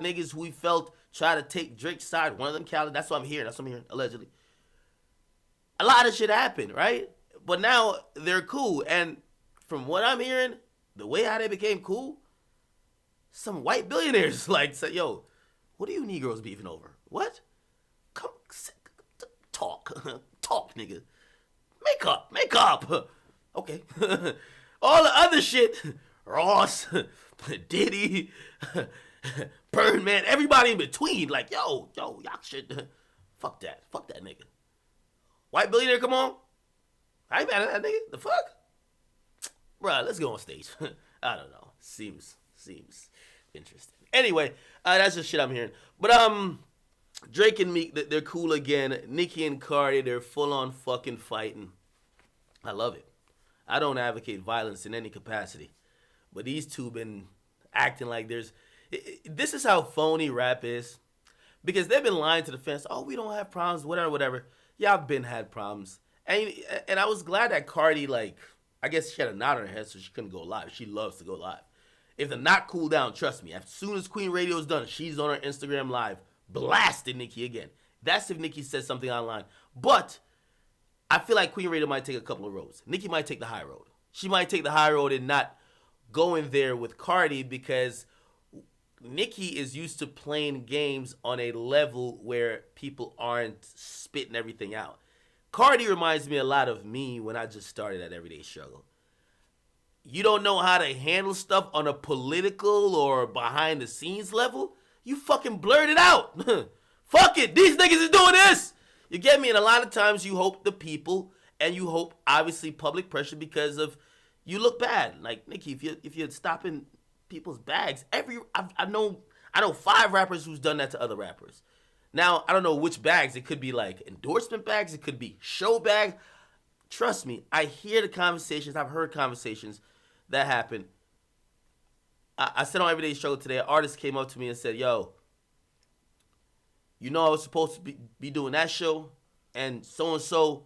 niggas who we felt try to take Drake's side. One of them, Khaled. That's what I'm hearing. That's what I'm hearing, allegedly. A lot of shit happened, right? But now they're cool. And from what I'm hearing, the way how they became cool, some white billionaires like say, yo, what are you Negroes beefing over? What? Come, talk. Talk, nigga. Make up. Okay. All the other shit, Ross, Diddy, Birdman, everybody in between, like, yo, y'all should, fuck that nigga. White billionaire, come on. I ain't mad at that nigga. The fuck? Bruh, let's go on stage. I don't know. Seems interesting. Anyway, that's just shit I'm hearing. But Drake and Meek, they're cool again. Nicki and Cardi, they're full on fucking fighting. I love it. I don't advocate violence in any capacity, but these two been acting like there's. This is how phony rap is, because they've been lying to the fans. Oh, we don't have problems, whatever. Yeah, I've been had problems, and I was glad that Cardi, like, I guess she had a knot on her head, so she couldn't go live. She loves to go live. If the knot cooled down, trust me, as soon as Queen Radio's done, she's on her Instagram live, blasting Nicki again. That's if Nicki says something online, but I feel like Queen Radio might take a couple of roads. Nicki might take the high road. She might take the high road and not go in there with Cardi, because Nicki is used to playing games on a level where people aren't spitting everything out. Cardi reminds me a lot of me when I just started at Everyday Struggle. You don't know how to handle stuff on a political or behind the scenes level? You fucking blurt it out. Fuck it. These niggas is doing this. You get me? And a lot of times you hope the people, and you hope obviously public pressure, because of you look bad. Like Nicki, if you're stopping people's bags, I know 5 rappers who's done that to other rappers. Now I don't know which bags. It could be like endorsement bags. It could be show bag. Trust me, I hear the conversations. I've heard conversations that happen. I said on Everyday Struggle today, an artist came up to me and said, yo, you know I was supposed to be doing that show, and so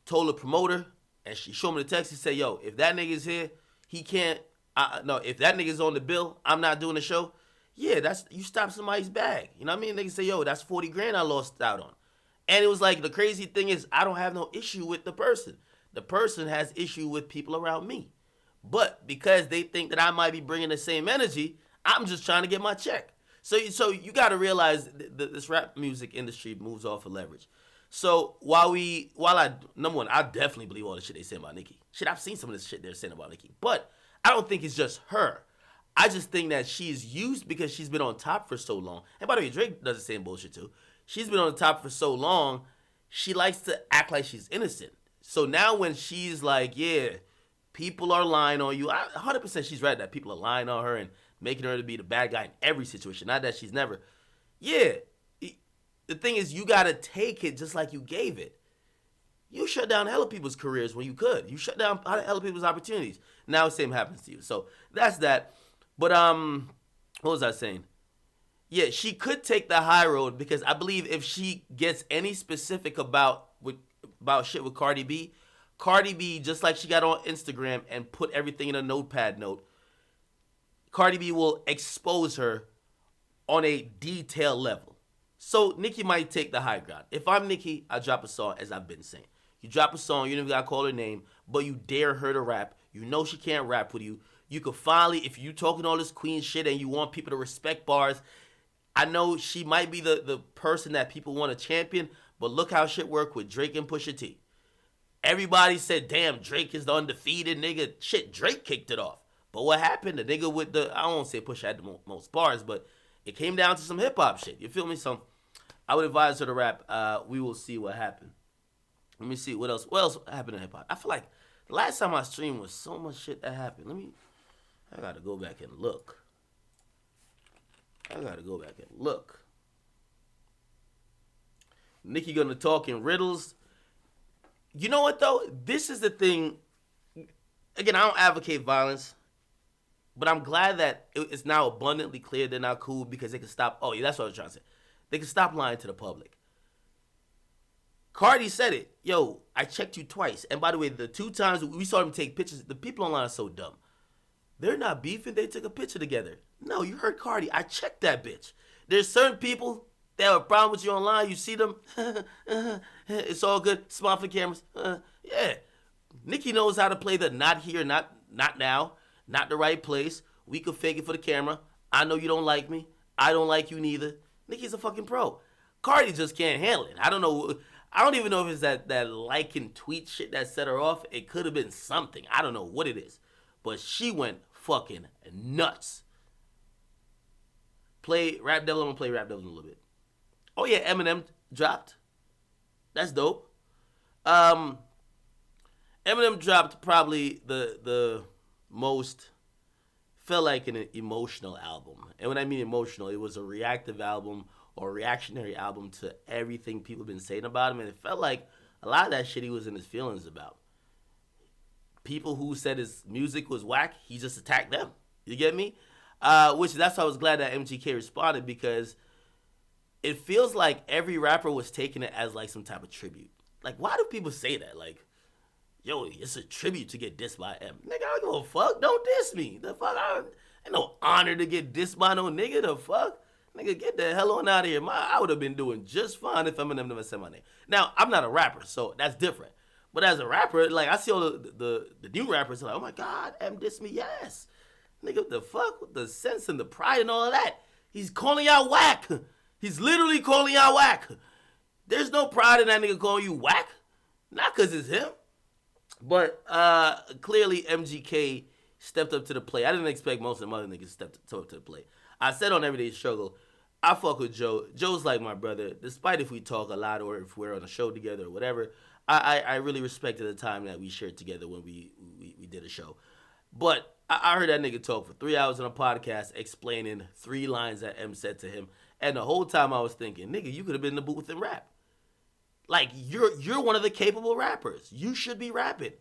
told the promoter, and she showed me the text. He said, yo, if that nigga's here, he can't, no, if that nigga's on the bill, I'm not doing the show. Yeah, that's, you stop somebody's bag. You know what I mean? Niggas say, yo, that's 40 grand I lost out on. And it was like, the crazy thing is, I don't have no issue with the person. The person has issue with people around me. But because they think that I might be bringing the same energy, I'm just trying to get my check. So you got to realize this rap music industry moves off of leverage. So number one, I definitely believe all the shit they say about Nicki. Shit, I've seen some of this shit they're saying about Nicki. But I don't think it's just her. I just think that she's used because she's been on top for so long. And by the way, Drake does the same bullshit too. She's been on the top for so long, she likes to act like she's innocent. So now when she's like, yeah, people are lying on you, 100% she's right that people are lying on her and making her to be the bad guy in every situation. Not that she's never. Yeah. The thing is, you got to take it just like you gave it. You shut down hella people's careers when you could. You shut down hella people's opportunities. Now the same happens to you. So that's that. But what was I saying? Yeah, she could take the high road, because I believe if she gets any specific about shit with Cardi B, just like she got on Instagram and put everything in a notepad note, Cardi B will expose her on a detailed level. So Nicki might take the high ground. If I'm Nicki, I drop a song, as I've been saying. You drop a song, you don't even gotta call her name, but you dare her to rap. You know she can't rap with you. You could finally, if you talking all this queen shit and you want people to respect bars, I know she might be the person that people want to champion, but look how shit worked with Drake and Pusha T. Everybody said, damn, Drake is the undefeated nigga. Shit, Drake kicked it off. But what happened? The nigga with I don't want to say Pusha had the most bars, but it came down to some hip-hop shit. You feel me? So I would advise her to rap. We will see what happened. Let me see what else happened in hip-hop. I feel like the last time I streamed was so much shit that happened. I got to go back and look. Nicki gonna talk in riddles. You know what though? This is the thing. Again, I don't advocate violence, but I'm glad that it's now abundantly clear they're not cool, because they can stop. Oh yeah, that's what I was trying to say. They can stop lying to the public. Cardi said it. Yo, I checked you twice. And by the way, the 2 times we saw them take pictures, the people online are so dumb. They're not beefing. They took a picture together. No, you heard Cardi. I checked that bitch. There's certain people that have a problem with you online. You see them. It's all good. Smile for the cameras. Yeah. Nicki knows how to play the not here, not now, not the right place. We could fake it for the camera. I know you don't like me. I don't like you neither. Nicki's a fucking pro. Cardi just can't handle it. I don't know. I don't even know if it's that like and tweet shit that set her off. It could have been something. I don't know what it is. But she went fucking nuts. Play Rap Devil. I'm going to play Rap Devil in a little bit. Oh, yeah. Eminem dropped. That's dope. Eminem dropped probably the most, felt like an emotional album. And when I mean emotional, it was a reactive album or reactionary album to everything people have been saying about him. And it felt like a lot of that shit he was in his feelings about. People who said his music was whack, he just attacked them. You get me? Which that's why I was glad that MGK responded, because it feels like every rapper was taking it as like some type of tribute. Like, why do people say that? Like, yo, it's a tribute to get dissed by M. Nigga, I don't give a fuck. Don't diss me. The fuck? Ain't no honor to get dissed by no nigga. The fuck? Nigga, get the hell on out of here. I would have been doing just fine if Eminem never said my name. Now, I'm not a rapper, so that's different. But as a rapper, like, I see all the new rappers like, oh my God, M dissed me. Yes. Nigga, what the fuck? With the sense and the pride and all of that. He's calling y'all whack. He's literally calling y'all whack. There's no pride in that nigga calling you whack. Not because it's him. But clearly MGK stepped up to the plate. I didn't expect most of them other niggas to step up to the plate. I said on Everyday Struggle, I fuck with Joe. Joe's like my brother. Despite if we talk a lot or if we're on a show together or whatever, I really respected the time that we shared together when we did a show. But I heard that nigga talk for 3 hours on a podcast explaining 3 lines that M said to him. And the whole time I was thinking, nigga, you could have been in the booth and rap. Like, you're one of the capable rappers. You should be rapping.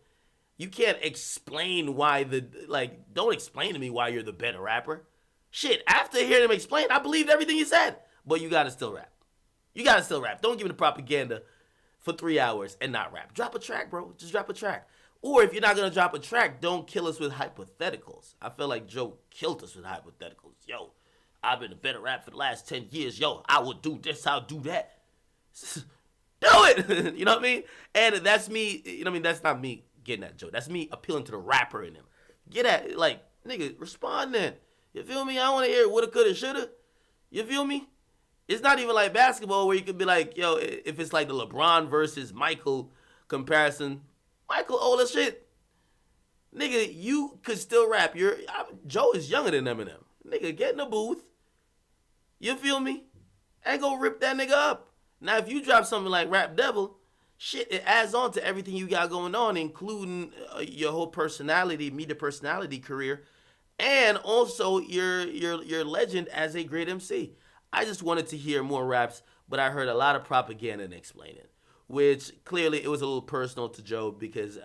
You can't explain why don't explain to me why you're the better rapper. Shit, after hearing him explain, I believed everything he said. But you gotta still rap. You gotta still rap. Don't give me the propaganda for 3 hours and not rap. Drop a track, bro. Just drop a track. Or if you're not gonna drop a track, don't kill us with hypotheticals. I feel like Joe killed us with hypotheticals. Yo, I've been a better rap for the last 10 years. Yo, I would do this, I'll do that. Do it! You know what I mean? And that's me, you know what I mean? That's not me getting at Joe. That's me appealing to the rapper in him. Get at, like, nigga, respond then. You feel me? I don't want to hear woulda, coulda, shoulda. You feel me? It's not even like basketball where you could be like, yo, if it's like the LeBron versus Michael comparison, Michael old as shit. Nigga, you could still rap. Joe is younger than Eminem. Nigga, get in the booth. You feel me? And go rip that nigga up. Now, if you drop something like Rap Devil, shit, it adds on to everything you got going on, including your whole personality, media personality career, and also your legend as a great MC. I just wanted to hear more raps, but I heard a lot of propaganda and explaining, which clearly it was a little personal to Joe because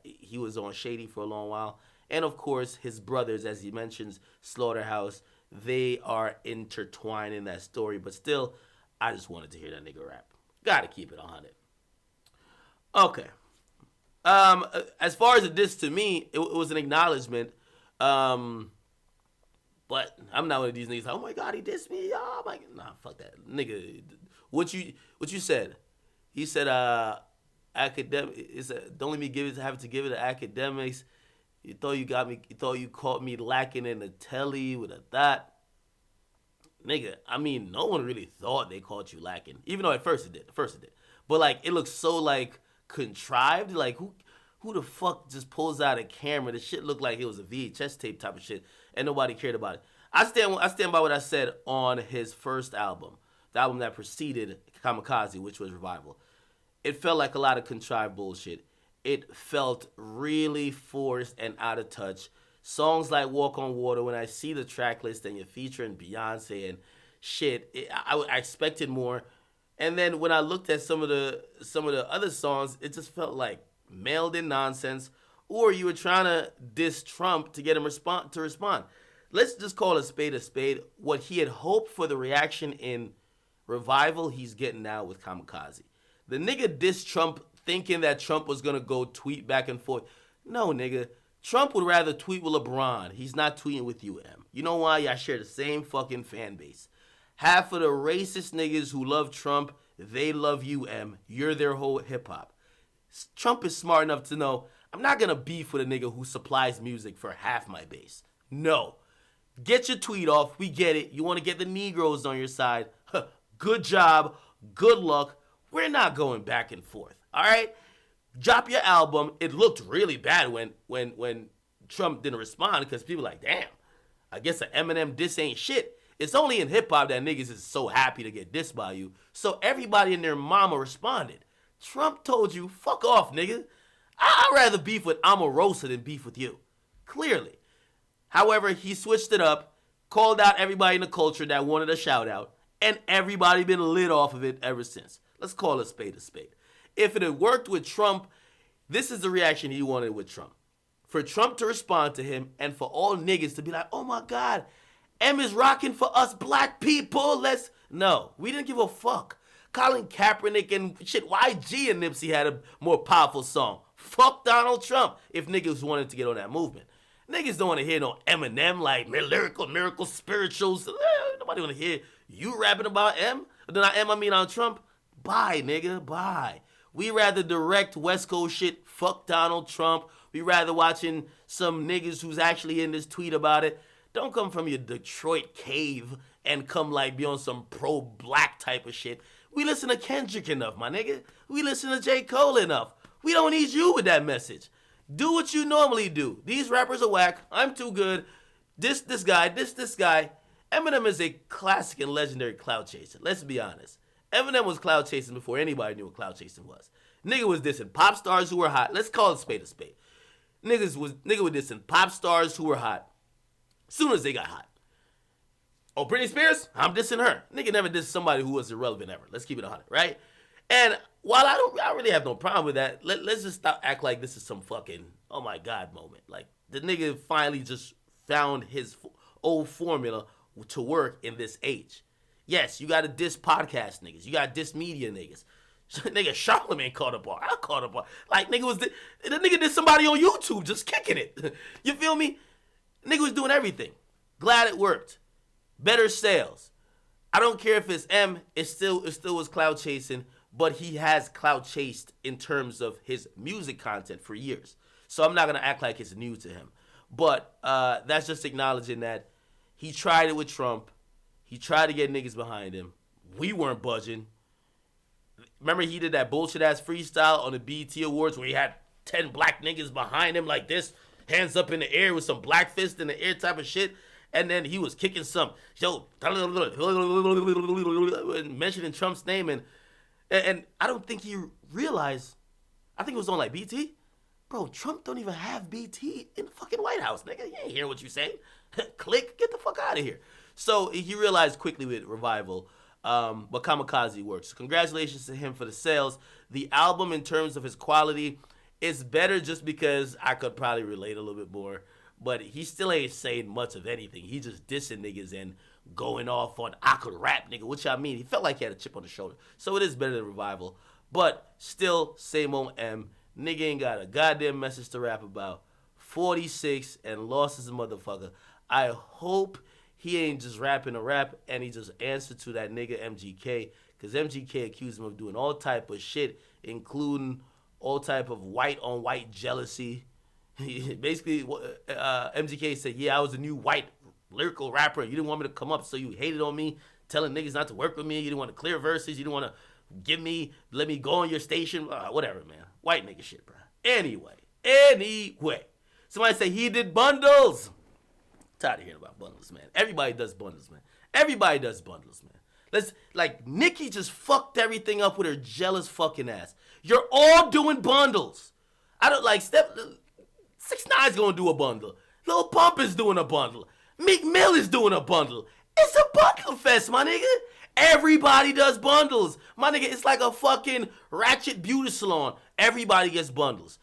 he was on Shady for a long while. And of course, his brothers, as he mentions, Slaughterhouse, they are intertwined in that story. But still, I just wanted to hear that nigga rap. Gotta keep it 100. Okay. As far as a diss to me, it was an acknowledgement. But I'm not one of these niggas like, oh my God, he dissed me. Oh my God. Nah, fuck that. Nigga, what you said? He said, don't let me have to give it to Akademiks. You thought you caught me lacking in the telly with a thought. Nigga, I mean, no one really thought they caught you lacking. Even though at first it did. But like, it looks so like contrived. Like, who the fuck just pulls out a camera? The shit looked like it was a VHS tape type of shit, and nobody cared about it. I stand by what I said on his first album, the album that preceded Kamikaze, which was Revival. It felt like a lot of contrived bullshit. It felt really forced and out of touch. Songs like Walk on Water, when I see the track list and you're featuring Beyonce and shit, I expected more. And then when I looked at some of the other songs, it just felt like mailed in nonsense, or you were trying to diss Trump to get him to respond. Let's just call a spade a spade. What he had hoped for the reaction in Revival, he's getting now with Kamikaze. The nigga dissed Trump thinking that Trump was gonna go tweet back and forth. No, nigga. Trump would rather tweet with LeBron. He's not tweeting with you, M. You know why? Y'all share the same fucking fan base. Half of the racist niggas who love Trump, they love you, M. You're their whole hip hop. Trump is smart enough to know I'm not gonna beef with a nigga who supplies music for half my base. No. Get your tweet off. We get it. You want to get the Negroes on your side. Good job. Good luck. We're not going back and forth. All right? Drop your album. It looked really bad when Trump didn't respond because people were like, damn, I guess an Eminem diss ain't shit. It's only in hip-hop that niggas is so happy to get dissed by you. So everybody and their mama responded. Trump told you, fuck off, nigga. I'd rather beef with Omarosa than beef with you. Clearly. However, he switched it up, called out everybody in the culture that wanted a shout-out, and everybody been lit off of it ever since. Let's call a spade a spade. If it had worked with Trump, this is the reaction he wanted with Trump. For Trump to respond to him and for all niggas to be like, oh my God, M is rocking for us black people. No, we didn't give a fuck. Colin Kaepernick and shit, YG and Nipsey had a more powerful song. Fuck Donald Trump if niggas wanted to get on that movement. Niggas don't want to hear no Eminem like miracle spirituals. Nobody want to hear you rapping about M. Not M, I mean on Trump. Bye, nigga, bye. We rather direct West Coast shit. Fuck Donald Trump. We rather watching some niggas who's actually in this tweet about it. Don't come from your Detroit cave and come like be on some pro-black type of shit. We listen to Kendrick enough, my nigga. We listen to J. Cole enough. We don't need you with that message. Do what you normally do. These rappers are whack. I'm too good. This guy. Eminem is a classic and legendary cloud chaser. Let's be honest. Eminem was cloud chasing before anybody knew what cloud chasing was. Nigga was dissing pop stars who were hot. Let's call it spade a spade. Nigga was dissing pop stars who were hot soon as they got hot. Oh, Britney Spears? I'm dissing her. Nigga never dissed somebody who was irrelevant ever. Let's keep it 100, right? And while I really have no problem with that, let's just stop act like this is some fucking, oh my God moment. Like, the nigga finally just found his old formula to work in this age. Yes, you got to diss podcast niggas. You got to diss media niggas. Nigga, Charlamagne caught a bar. I caught a bar. Like, the nigga did somebody on YouTube just kicking it. You feel me? Nigga was doing everything. Glad it worked. Better sales. I don't care if it's M. It still was cloud chasing, but he has cloud chased in terms of his music content for years. So I'm not going to act like it's new to him. But that's just acknowledging that he tried it with Trump. He tried to get niggas behind him. We weren't budging. Remember he did that bullshit-ass freestyle on the BET Awards where he had 10 black niggas behind him like this, hands up in the air with some black fist in the air type of shit. And then he was kicking some, mentioning Trump's name. And I don't think he realized, I think it was on like BT. Bro, Trump don't even have BT in the fucking White House, nigga. You ain't hearing what you saying. Click, get the fuck out of here. So he realized quickly with Revival, but Kamikaze works. Congratulations to him for the sales. The album, in terms of his quality, is better just because I could probably relate a little bit more. But he still ain't saying much of anything. He just dissing niggas and going off on I could rap, nigga, which I mean, he felt like he had a chip on the shoulder. So it is better than Revival. But still, same old M. Nigga ain't got a goddamn message to rap about. 46 and lost as a motherfucker. I hope he ain't just rapping a rap and he just answered to that nigga MGK. Because MGK accused him of doing all type of shit, including all type of white-on-white jealousy. Basically, MGK said, yeah, I was a new white lyrical rapper. You didn't want me to come up, so you hated on me, telling niggas not to work with me. You didn't want to clear verses. You didn't want to let me go on your station. Whatever, man. White nigga shit, bro. Anyway. Somebody say he did bundles. Tired of hearing about bundles, man. Everybody does bundles, man. Nicki just fucked everything up with her jealous fucking ass. You're all doing bundles. I don't like 6ix9ine's gonna do a bundle. Lil Pump is doing a bundle. Meek Mill is doing a bundle. It's a bundle fest, my nigga. Everybody does bundles. My nigga, it's like a fucking ratchet beauty salon. Everybody gets bundles.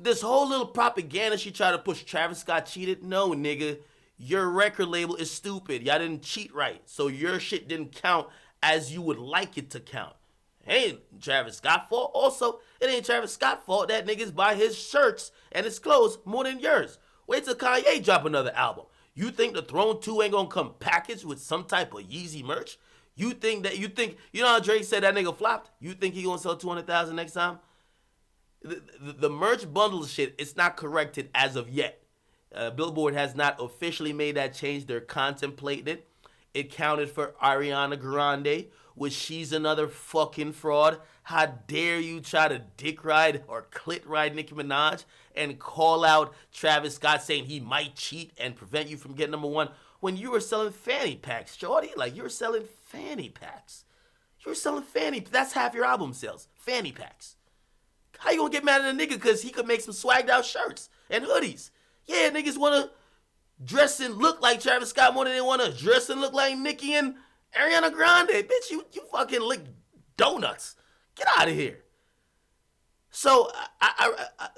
This whole little propaganda she tried to push, Travis Scott cheated. No, nigga. Your record label is stupid. Y'all didn't cheat right. So your shit didn't count as you would like it to count. Ain't Travis Scott fault. Also, it ain't Travis Scott fault that niggas buy his shirts and his clothes more than yours. Wait till Kanye drop another album. You think the Throne 2 ain't gonna come packaged with some type of Yeezy merch? You know how Drake said that nigga flopped? You think he gonna sell 200,000 next time? The merch bundle shit, it's not corrected as of yet. Billboard has not officially made that change. They're contemplating it. It counted for Ariana Grande, which she's another fucking fraud. How dare you try to dick ride or clit ride Nicki Minaj and call out Travis Scott saying he might cheat and prevent you from getting number one when you were selling fanny packs, shorty? Like, you were selling fanny packs. You were selling that's half your album sales, fanny packs. How you gonna get mad at a nigga because he could make some swagged out shirts and hoodies? Yeah, niggas wanna dress and look like Travis Scott more than they wanna dress and look like Nicki and Ariana Grande. Bitch, you fucking lick donuts. Get out of here. So,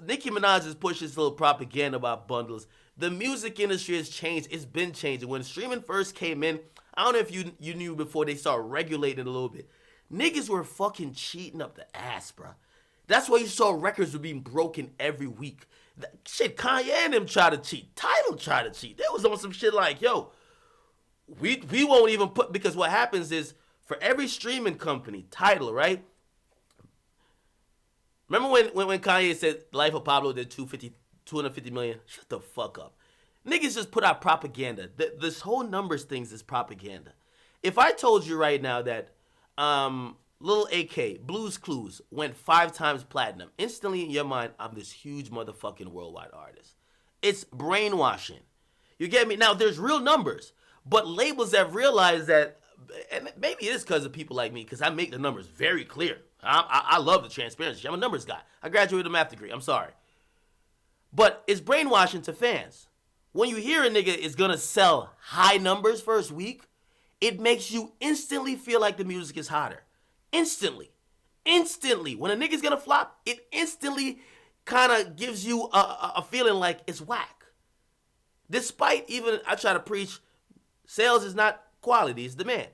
Nicki Minaj has pushed this little propaganda about bundles. The music industry has changed. It's been changing. When streaming first came in, I don't know if you knew before they started regulating it a little bit. Niggas were fucking cheating up the ass, bro. That's why you saw records were being broken every week. Shit, Kanye and them try to cheat. Tidal try to cheat. They was on some shit like, yo, we won't even put, because what happens is, for every streaming company, Tidal, right? Remember when Kanye said Life of Pablo did 250 million? Shut the fuck up. Niggas just put out propaganda. This whole numbers things is propaganda. If I told you right now that Lil AK, Blues Clues, went 5 times platinum, instantly in your mind, I'm this huge motherfucking worldwide artist. It's brainwashing. You get me? Now, there's real numbers, but labels have realized that, and maybe it is because of people like me, because I make the numbers very clear. I love the transparency. I'm a numbers guy. I graduated a math degree. I'm sorry. But it's brainwashing to fans. When you hear a nigga is going to sell high numbers first week, it makes you instantly feel like the music is hotter. Instantly. When a nigga's going to flop, it instantly kind of gives you a feeling like it's whack. Despite even, I try to preach, sales is not quality, it's demand.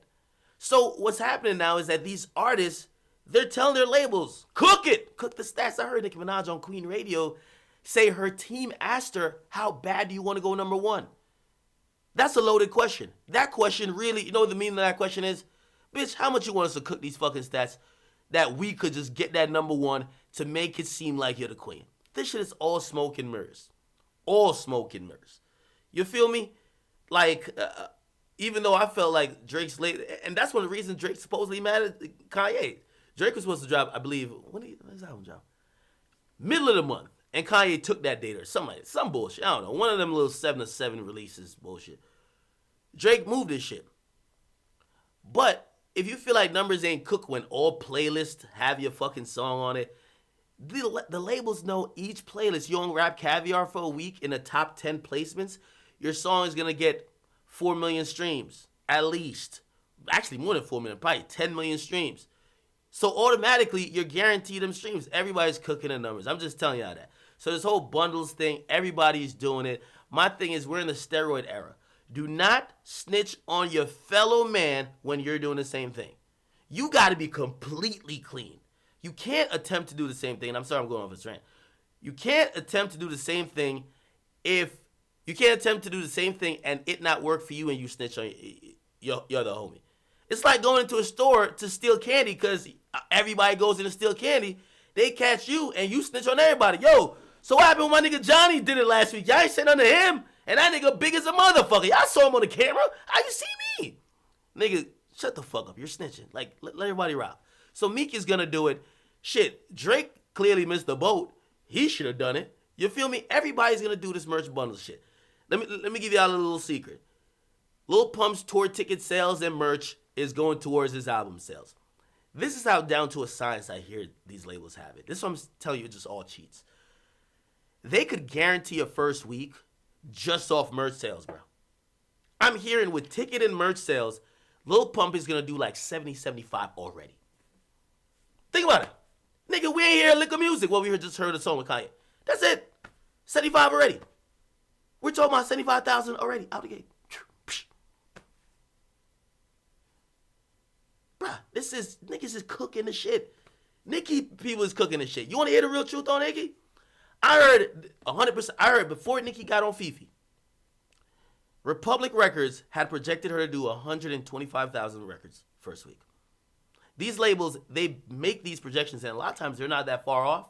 So what's happening now is that these artists, they're telling their labels, cook it. Cook the stats. I heard Nicki Minaj on Queen Radio say her team asked her, how bad do you want to go number one? That's a loaded question. That question really, you know what the meaning of that question is? Bitch, how much you want us to cook these fucking stats that we could just get that number one to make it seem like you're the queen? This shit is all smoke and mirrors. All smoke and mirrors. You feel me? Like, even though I felt like Drake's late, and that's one of the reasons Drake supposedly mad at Kanye. Drake was supposed to drop, I believe, when his album drop? Middle of the month. And Kanye took that date or something like that. Some bullshit. I don't know. One of them little 7-7 releases bullshit. Drake moved this shit. But if you feel like numbers ain't cooked when all playlists have your fucking song on it, the labels know each playlist. You on Rap Caviar for a week in the top 10 placements, your song is going to get 4 million streams, at least. Actually, more than 4 million, probably 10 million streams. So automatically, you're guaranteed them streams. Everybody's cooking the numbers. I'm just telling y'all that. So this whole bundles thing, everybody's doing it. My thing is, we're in the steroid era. Do not snitch on your fellow man when you're doing the same thing. You got to be completely clean. You can't attempt to do the same thing. And I'm sorry I'm going off this rant. You can't attempt to do the same thing if you can't attempt to do the same thing and it not work for you and you snitch on your other homie. It's like going into a store to steal candy because everybody goes in to steal candy. They catch you and you snitch on everybody. Yo, so what happened when my nigga Johnny did it last week? Y'all ain't said nothing to him. And that nigga big as a motherfucker. Y'all saw him on the camera. How you see me? Nigga, shut the fuck up. You're snitching. Like, let everybody rock. So Meek is going to do it. Shit, Drake clearly missed the boat. He should have done it. You feel me? Everybody's going to do this merch bundle shit. Let me give y'all a little secret. Lil Pump's tour ticket sales and merch is going towards his album sales. This is how down to a science I hear these labels have it. This is what I'm telling you, it's just all cheats. They could guarantee a first week just off merch sales, bro. I'm hearing with ticket and merch sales, Lil Pump is going to do like 70, 75 already. Think about it. Nigga, we ain't hear lick of music. Well, we just heard a song with Kanye. That's it. 75 already. We're talking about 75,000 already out the gate. Bruh, this This is niggas is cooking the shit. Nicki people is cooking the shit. You want to hear the real truth on Nicki? I heard 100%. I heard before Nicki got on Fifi, Republic Records had projected her to do 125,000 records first week. These labels, they make these projections, and a lot of times they're not that far off.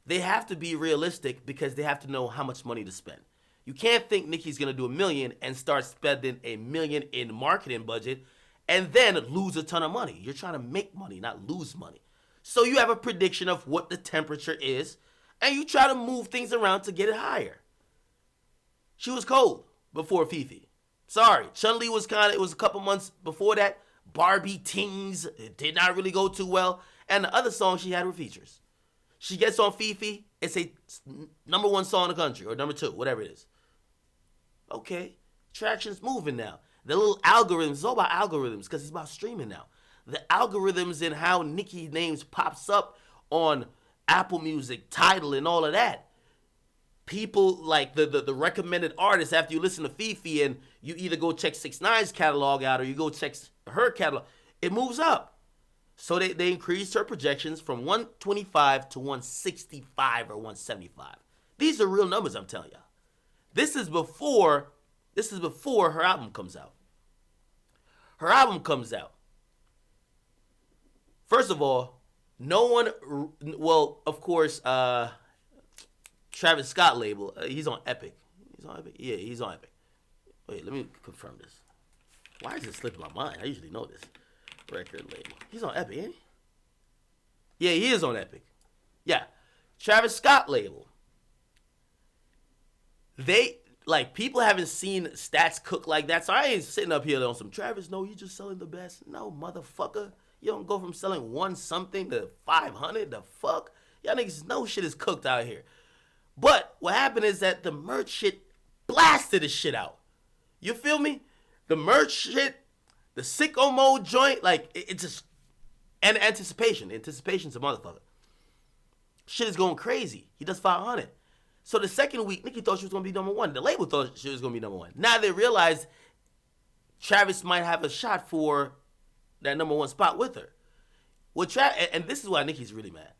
They have to be realistic because they have to know how much money to spend. You can't think Nicki's gonna do $1 million and start spending $1 million in marketing budget and then lose a ton of money. You're trying to make money, not lose money. So you have a prediction of what the temperature is, and you try to move things around to get it higher. She was cold before Fifi. Sorry, Chun-Li was it was a couple months before that. Barbie Teens, it did not really go too well. And the other songs she had were features. She gets on Fifi, it's a #1 song in the country, or #2, whatever it is. Okay, traction's moving now. The little algorithms, it's all about algorithms, because it's about streaming now. The algorithms and how Nicki names pops up on Apple Music, Tidal, and all of that. People like the recommended artists after you listen to Fifi and you either go check 6ix9ine's catalog out or you go check her catalog, it moves up. So they increased her projections from 125 to 165 or 175. These are real numbers, I'm telling y'all. This is before her album comes out. Her album comes out. First of all, no one, well, of course, Travis Scott label, he's on Epic. He's on Epic? Yeah, he's on Epic. Wait, let me confirm this. Why is it slipping my mind? I usually know this. Record label. He's on Epic, ain't he? Yeah, he is on Epic. Yeah. Travis Scott label. They, like, people haven't seen stats cook like that, so I ain't sitting up here on some Travis, no, you just selling the best. No, motherfucker. You don't go from selling one something to 500. The fuck? Y'all niggas know shit is cooked out here. But what happened is that the merch shit blasted the shit out. You feel me? The merch shit, the sicko mode joint, like, it just, and anticipation's a motherfucker. Shit is going crazy. He does 500. So the second week, Nicki thought she was going to be #1. The label thought she was going to be #1. Now they realize Travis might have a shot for that #1 spot with her. And this is why Nicki's really mad.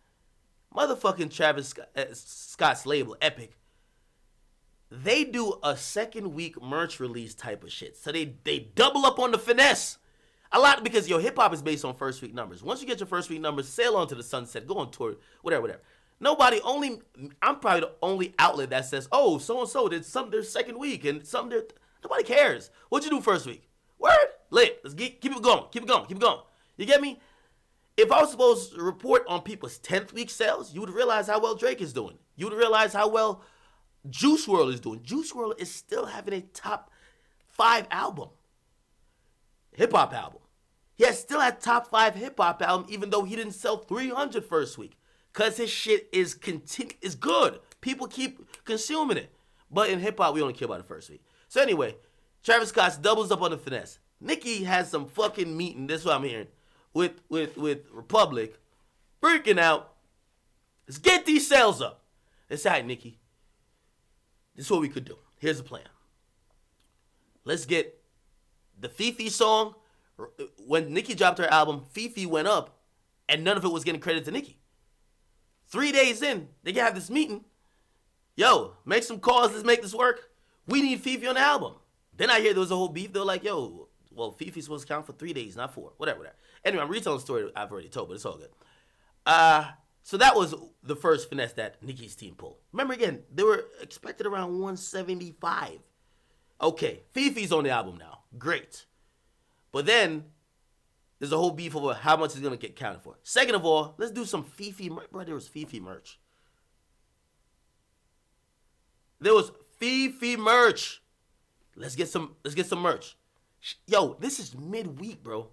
Motherfucking Travis Scott's label, Epic, they do a second week merch release type of shit. So they double up on the finesse. A lot because your hip hop is based on first week numbers. Once you get your first week numbers, sail on to the sunset, go on tour, whatever. I'm probably the only outlet that says, oh, so-and-so did their second week and nobody cares. What'd you do first week? Word? Lit. Let's keep it going. You get me? If I was supposed to report on people's 10th week sales, you would realize how well Drake is doing. You would realize how well Juice WRLD is doing. Juice WRLD is still having a top 5 album. Hip-hop album. He has still had top 5 hip-hop album even though he didn't sell 300 first week. Because his shit is good. People keep consuming it. But in hip-hop, we only care about the first week. So anyway, Travis Scott doubles up on the finesse. Nicki has some fucking meeting, this is what I'm hearing, with Republic, freaking out. Let's get these sales up. Let's say, all right, Nicki, this is what we could do. Here's the plan. Let's get the Fifi song. When Nicki dropped her album, Fifi went up, and none of it was getting credit to Nicki. 3 days in, they can have this meeting. Yo, make some calls, let's make this work. We need Fifi on the album. Then I hear there was a whole beef. They were like, yo, well, Fifi's supposed to count for 3 days, not 4. Whatever. Anyway, I'm retelling the story I've already told, but it's all good. So that was the first finesse that Nicki's team pulled. Remember again, they were expected around 175. Okay, Fifi's on the album now. Great. But then there's a whole beef over how much is going to get counted for. Second of all, let's do some Fifi merch. Bro, there was Fifi merch. There was Fifi merch. Let's get some merch. Yo, this is midweek, bro.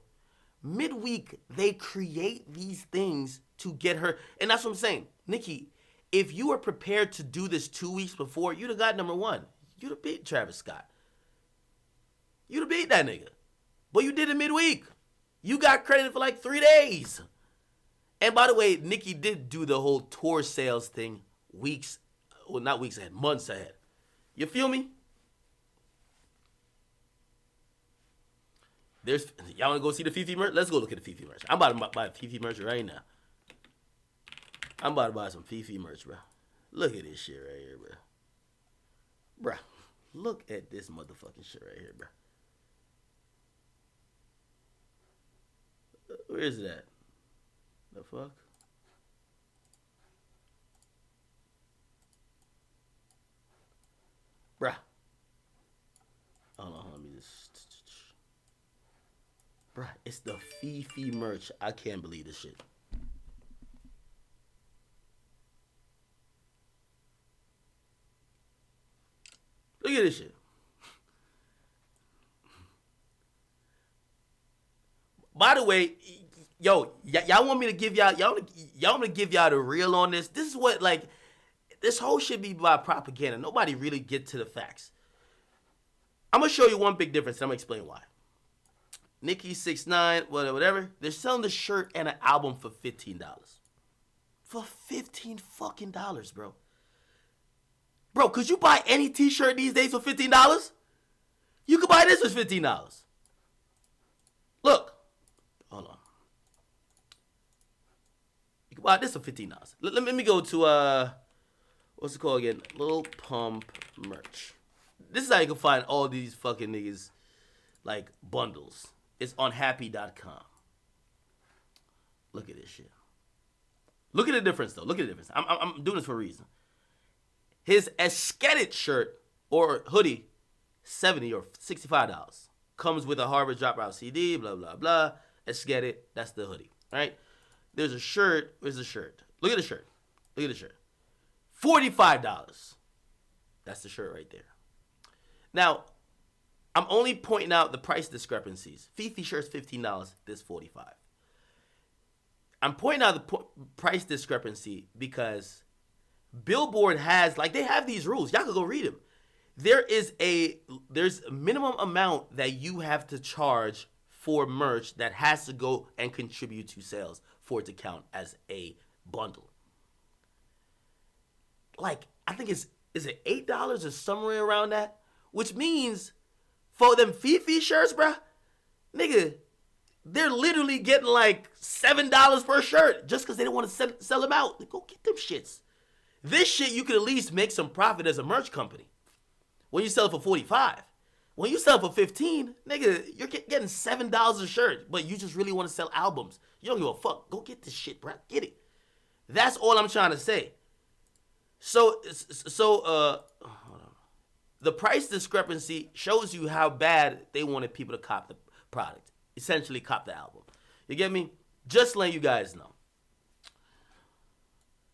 Midweek, they create these things to get her. And that's what I'm saying. Nicki, if you were prepared to do this 2 weeks before, you'd have got #1. You'd have beat Travis Scott. You'd have beat that nigga. But you did it midweek. You got credit for like 3 days. And by the way, Nicki did do the whole tour sales thing not weeks ahead, months ahead. You feel me? There's y'all wanna go see the Fifi merch? Let's go look at the Fifi merch. I'm about to buy Fifi merch right now. I'm about to buy some Fifi merch, bro. Look at this shit right here, bro. Bro, look at this motherfucking shit right here, bro. Where is it at? The fuck? Bruh. Hold on, let me just. Bruh, it's the Fifi merch. I can't believe this shit. Look at this shit. By the way, yo, y'all want me to give y'all want me to give y'all the real on this? This is what like this whole shit be about propaganda. Nobody really get to the facts. I'm gonna show you one big difference. And I'm gonna explain why. Nicki 6ix9ine, whatever. They're selling the shirt and an album for $15. For $15 fucking, bro. Bro, could you buy any t-shirt these days for $15? You could buy this for $15. Look. Hold on. You can buy this for $15. Let me go to, what's it called again? Lil Pump merch. This is how you can find all these fucking niggas, like, bundles. It's on happy.com. Look at this shit. Look at the difference, though. Look at the difference. I'm doing this for a reason. His Esketit shirt or hoodie, $70 or $65. Comes with a Harvard Dropout CD, blah, blah, blah. Esketit, that's the hoodie, right? There's a shirt. Where's the shirt? Look at the shirt. Look at the shirt. $45. That's the shirt right there. Now, I'm only pointing out the price discrepancies. Fifi shirt's $15, this $45. I'm pointing out the price discrepancy because Billboard has, like, they have these rules. Y'all can go read them. There's a minimum amount that you have to charge for merch that has to go and contribute to sales for it to count as a bundle. Like, I think is it $8 or somewhere around that? Which means for them Fifi shirts, bruh, nigga, they're literally getting like $7 per shirt just because they don't want to sell them out. Like, go get them shits. This shit, you could at least make some profit as a merch company. When you sell it for $45. When you sell it for $15, nigga, you're getting $7 a shirt, but you just really want to sell albums. You don't give a fuck. Go get this shit, bruh. Get it. That's all I'm trying to say. So, hold on. The price discrepancy shows you how bad they wanted people to cop the product. Essentially, cop the album. You get me? Just letting you guys know.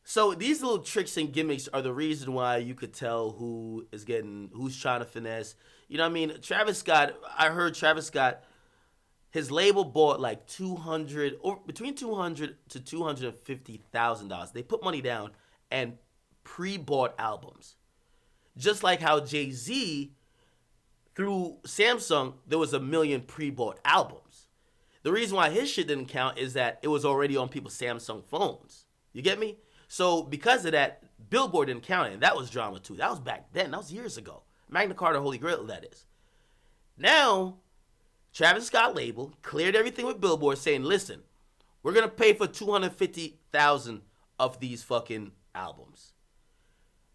So these little tricks and gimmicks are the reason why you could tell who's trying to finesse. You know what I mean? Travis Scott, I heard Travis Scott, his label bought like between $200 to $250,000. They put money down and pre-bought albums. Just like how Jay-Z, through Samsung, there was 1 million pre-bought albums. The reason why his shit didn't count is that it was already on people's Samsung phones. You get me? So because of that, Billboard didn't count it, and that was drama too. That was back then. That was years ago. Magna Carta Holy Grail, that is. Now, Travis Scott label cleared everything with Billboard saying, listen, we're going to pay for 250,000 of these fucking albums.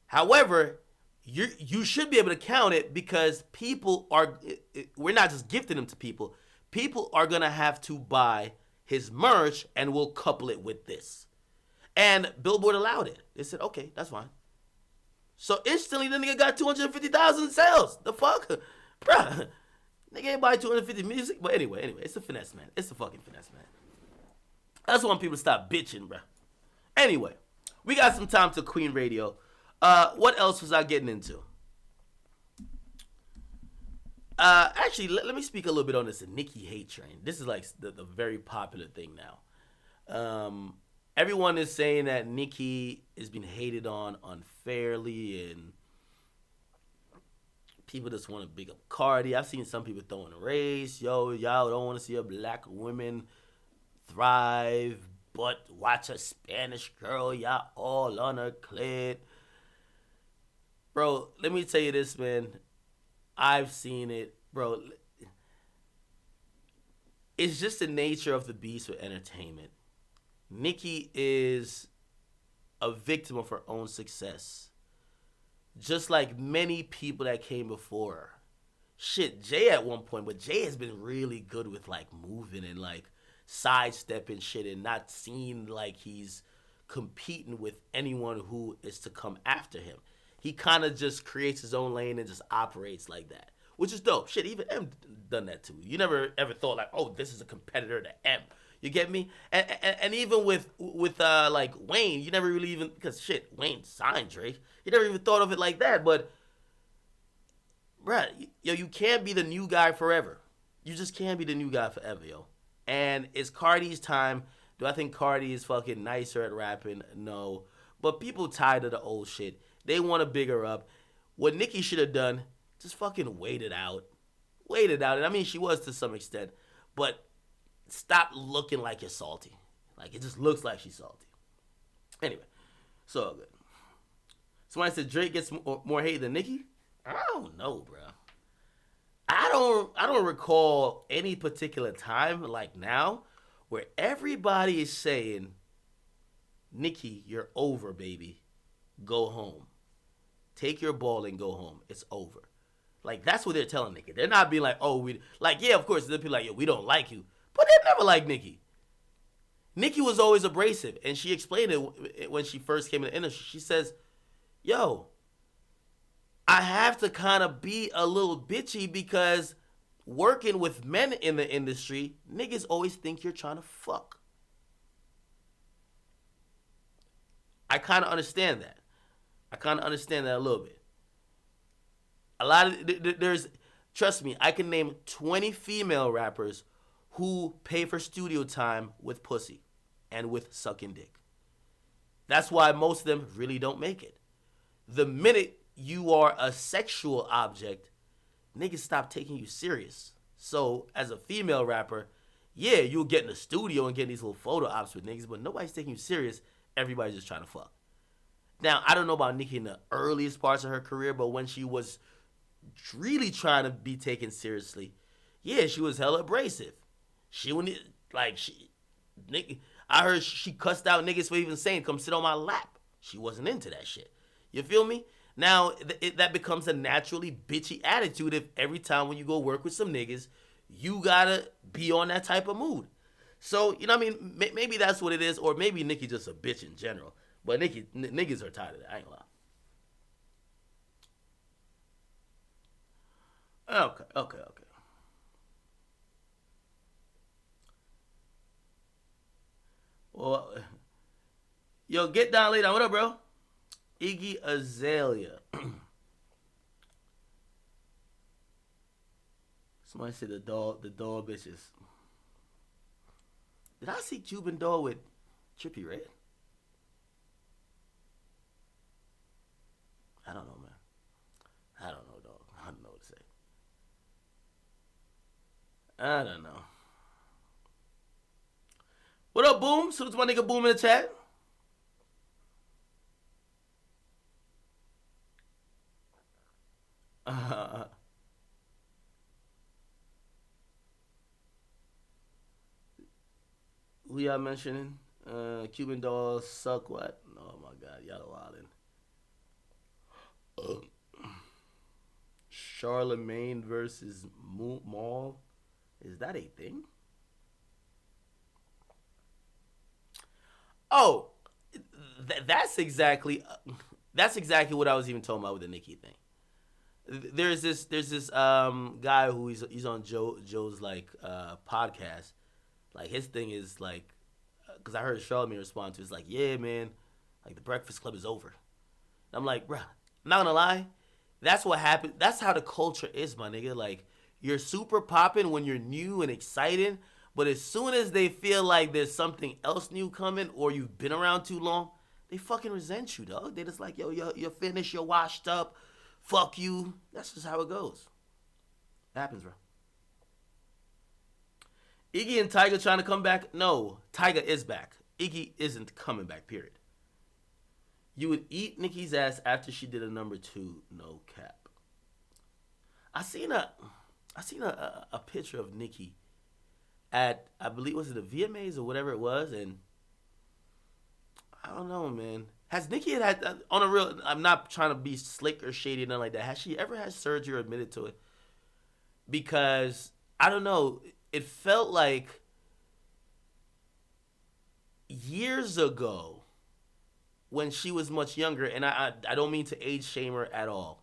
However, you should be able to count it because we're not just gifting them to people. People are going to have to buy his merch and we'll couple it with this. And Billboard allowed it. They said, okay, that's fine. So instantly, the nigga got 250,000 in sales. The fuck? Bruh. Nigga ain't buy 250 music. But anyway, it's a finesse, man. It's a fucking finesse, man. I just want people to stop bitching, bruh. Anyway, we got some time to Queen Radio. What else was I getting into? Actually, let me speak a little bit on this Nicki hate train. This is like the very popular thing now. Everyone is saying that Nicki is being hated on unfairly, and people just want to big up Cardi. I've seen some people throwing a race. Yo, y'all don't want to see a black woman thrive, but watch a Spanish girl, y'all all on her clit. Bro, let me tell you this, man. I've seen it, bro. it's just the nature of the beast with entertainment. Nicki is a victim of her own success, just like many people that came before her. Shit, Jay at one point, but Jay has been really good with like moving and like sidestepping shit and not seeing like he's competing with anyone who is to come after him. He kind of just creates his own lane and just operates like that, which is dope. Shit, even M done that too. You never ever thought like, oh, this is a competitor to M. You get me? And even with like Wayne, you never really even, because shit, Wayne signed Drake. You never even thought of it like that. But bruh, yo, you can't be the new guy forever. You just can't be the new guy forever, yo. And it's Cardi's time. Do I think Cardi is fucking nicer at rapping? No. But people tired of the old shit. They want to big her up. What Nicki should have done, just fucking wait it out. Wait it out. And I mean, she was to some extent. But stop looking like you're salty. Like, it just looks like she's salty. Anyway, it's all good. Somebody said Drake gets more hate than Nicki. I don't know, bro. I don't recall any particular time like now where everybody is saying, Nicki, you're over, baby. Go home. Take your ball and go home. It's over. Like, that's what they're telling Nicki. They're not being like, oh, we, like, yeah, of course, they'll be like, yo, we don't like you. But they never liked Nicki. Nicki was always abrasive, and she explained it when she first came in the industry. She says, yo, I have to kind of be a little bitchy because working with men in the industry, niggas always think you're trying to fuck. I kind of understand that. I kind of understand that a little bit. A lot of, there's, trust me, I can name 20 female rappers who pay for studio time with pussy and with sucking dick. That's why most of them really don't make it. The minute you are a sexual object, niggas stop taking you serious. So, as a female rapper, yeah, you'll get in the studio and get these little photo ops with niggas, but nobody's taking you serious. Everybody's just trying to fuck. Now, I don't know about Nicki in the earliest parts of her career, but when she was really trying to be taken seriously, yeah, she was hella abrasive. She wouldn't, like, Nicki, I heard she cussed out niggas for even saying, come sit on my lap. She wasn't into that shit. You feel me? Now, that becomes a naturally bitchy attitude if every time when you go work with some niggas, you gotta be on that type of mood. So, you know what I mean? Maybe that's what it is, or maybe Nicki just a bitch in general. But niggas are tired of that, I ain't gonna lie. Okay. Well, yo, get down, lay down. What up, bro? Iggy Azalea. Somebody said the doll bitches. Did I see Cuban doll with Trippie Redd? I don't know, man. I don't know, dog. I don't know what to say. I don't know. What up, Boom? Salute to my nigga Boom in the chat. Who y'all mentioning? Cuban dolls suck what? Oh my god, y'all wildin'. Charlemagne versus Maul. Is that a thing? Oh, that's exactly what I was even talking about with the Nicki thing. There's this guy who he's on Joe's like podcast. Like his thing is like, because I heard Charlamagne respond to it, it's like, yeah, man, like the Breakfast Club is over. And I'm like, bruh, I'm not gonna lie, that's what happened. That's how the culture is, my nigga. Like you're super popping when you're new and exciting, but as soon as they feel like there's something else new coming or you've been around too long, they fucking resent you, dog. They just like, yo, you're finished, you're washed up, fuck you. That's just how it goes. It happens, bro. Iggy and Tyga trying to come back? No, Tyga is back. Iggy isn't coming back, period. You would eat Nicki's ass after she did a number 2, no cap. I seen a picture of Nicki at, I believe, was it the VMAs or whatever it was, and I don't know, man. Has Nicki had on a real? I'm not trying to be slick or shady or nothing like that. Has she ever had surgery or admitted to it? Because I don't know. It felt like years ago when she was much younger, and I don't mean to age shame her at all.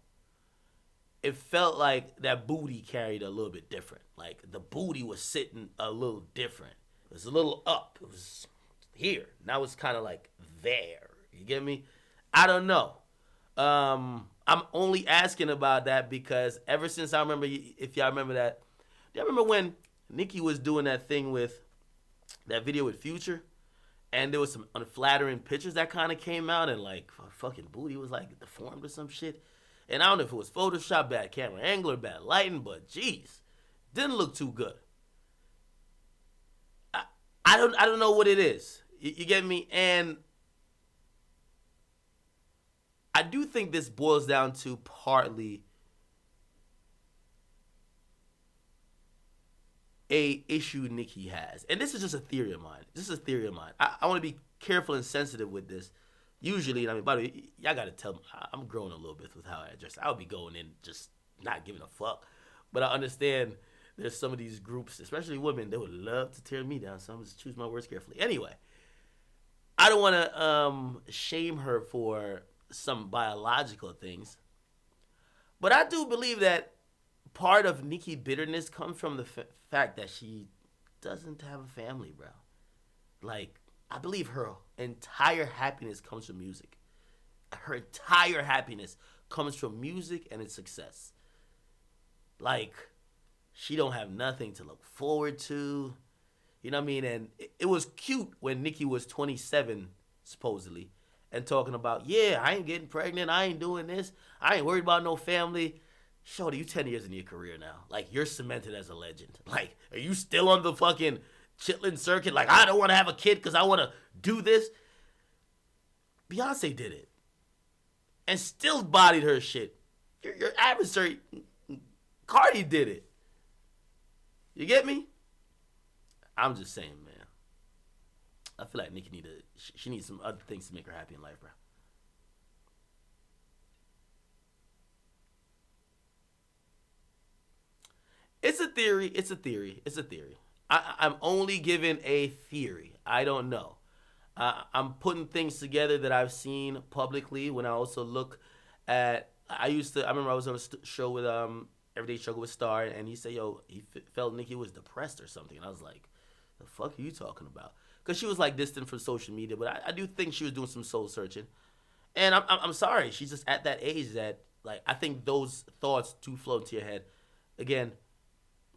It felt like that booty carried a little bit different. Like the booty was sitting a little different. It was a little up. It was here. Now it's kind of like there. You get me? I don't know. I'm only asking about that because ever since I remember, if y'all remember that, do y'all remember when Nicki was doing that thing with that video with Future? And there was some unflattering pictures that kind of came out, and like fucking booty was like deformed or some shit. And I don't know if it was Photoshop, bad camera angle, or bad lighting, but jeez, didn't look too good. I don't know what it is. You get me? And I do think this boils down to partly a issue Nicki has. And this is just a theory of mine. This is a theory of mine. I want to be careful and sensitive with this. Usually, I mean, by the way, y'all got to tell me, I'm growing a little bit with how I address. I would be going in just not giving a fuck. But I understand there's some of these groups, especially women, they would love to tear me down. So I'm just choose my words carefully. Anyway, I don't want to shame her for some biological things. But I do believe that part of Nicki bitterness comes from the fact that she doesn't have a family, bro. Like, I believe her entire happiness comes from music. Her entire happiness comes from music and its success. Like, she don't have nothing to look forward to. You know what I mean? And it was cute when Nicki was 27, supposedly, and talking about, yeah, I ain't getting pregnant. I ain't doing this. I ain't worried about no family. Shorty, you 10 years in your career now. Like, you're cemented as a legend. Like, are you still on the fucking chitlin circuit? Like, I don't want to have a kid because I want to do this. Beyonce did it. And still bodied her shit. Your adversary, Cardi, did it. You get me? I'm just saying, man. I feel like Nicki she needs some other things to make her happy in life, bro. It's a theory. It's a theory. It's a theory. I'm only giving a theory. I don't know. I'm putting things together that I've seen publicly. When I also look at, I remember I was on a show with Everyday Struggle with Star, and he said, "Yo, he felt Nicki was depressed or something." And I was like, "The fuck are you talking about?" Because she was like distant from social media, but I do think she was doing some soul searching. And I'm sorry, she's just at that age that, like, I think those thoughts do float into your head. Again,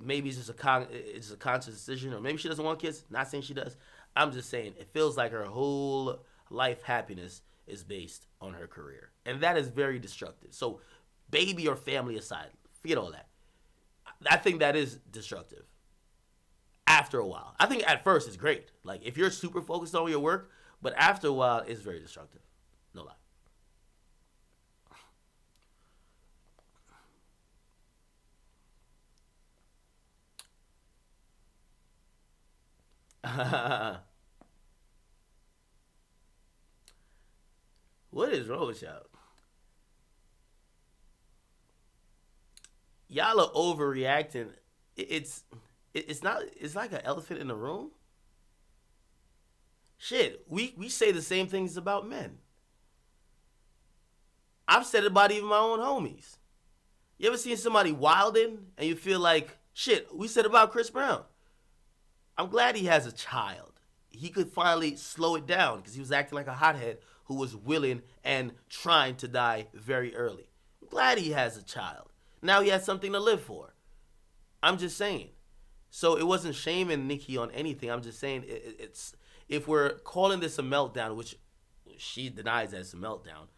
maybe it's just it's a conscious decision, or maybe she doesn't want kids. Not saying she does. I'm just saying it feels like her whole life happiness is based on her career, and that is very destructive. So, baby or family aside, forget all that. I think that is destructive. After a while, I think at first it's great. Like if you're super focused on your work, but after a while, it's very destructive. No lie. What is wrong with y'all? Y'all are overreacting. It's not. It's like an elephant in the room. Shit, we say the same things about men. I've said it about even my own homies. You ever seen somebody wilding and you feel like shit? We said about Chris Brown. I'm glad he has a child. He could finally slow it down because he was acting like a hothead who was willing and trying to die very early. I'm glad he has a child. Now he has something to live for. I'm just saying. So it wasn't shaming Nicki on anything. I'm just saying it's if we're calling this a meltdown, which she denies that it's a meltdown,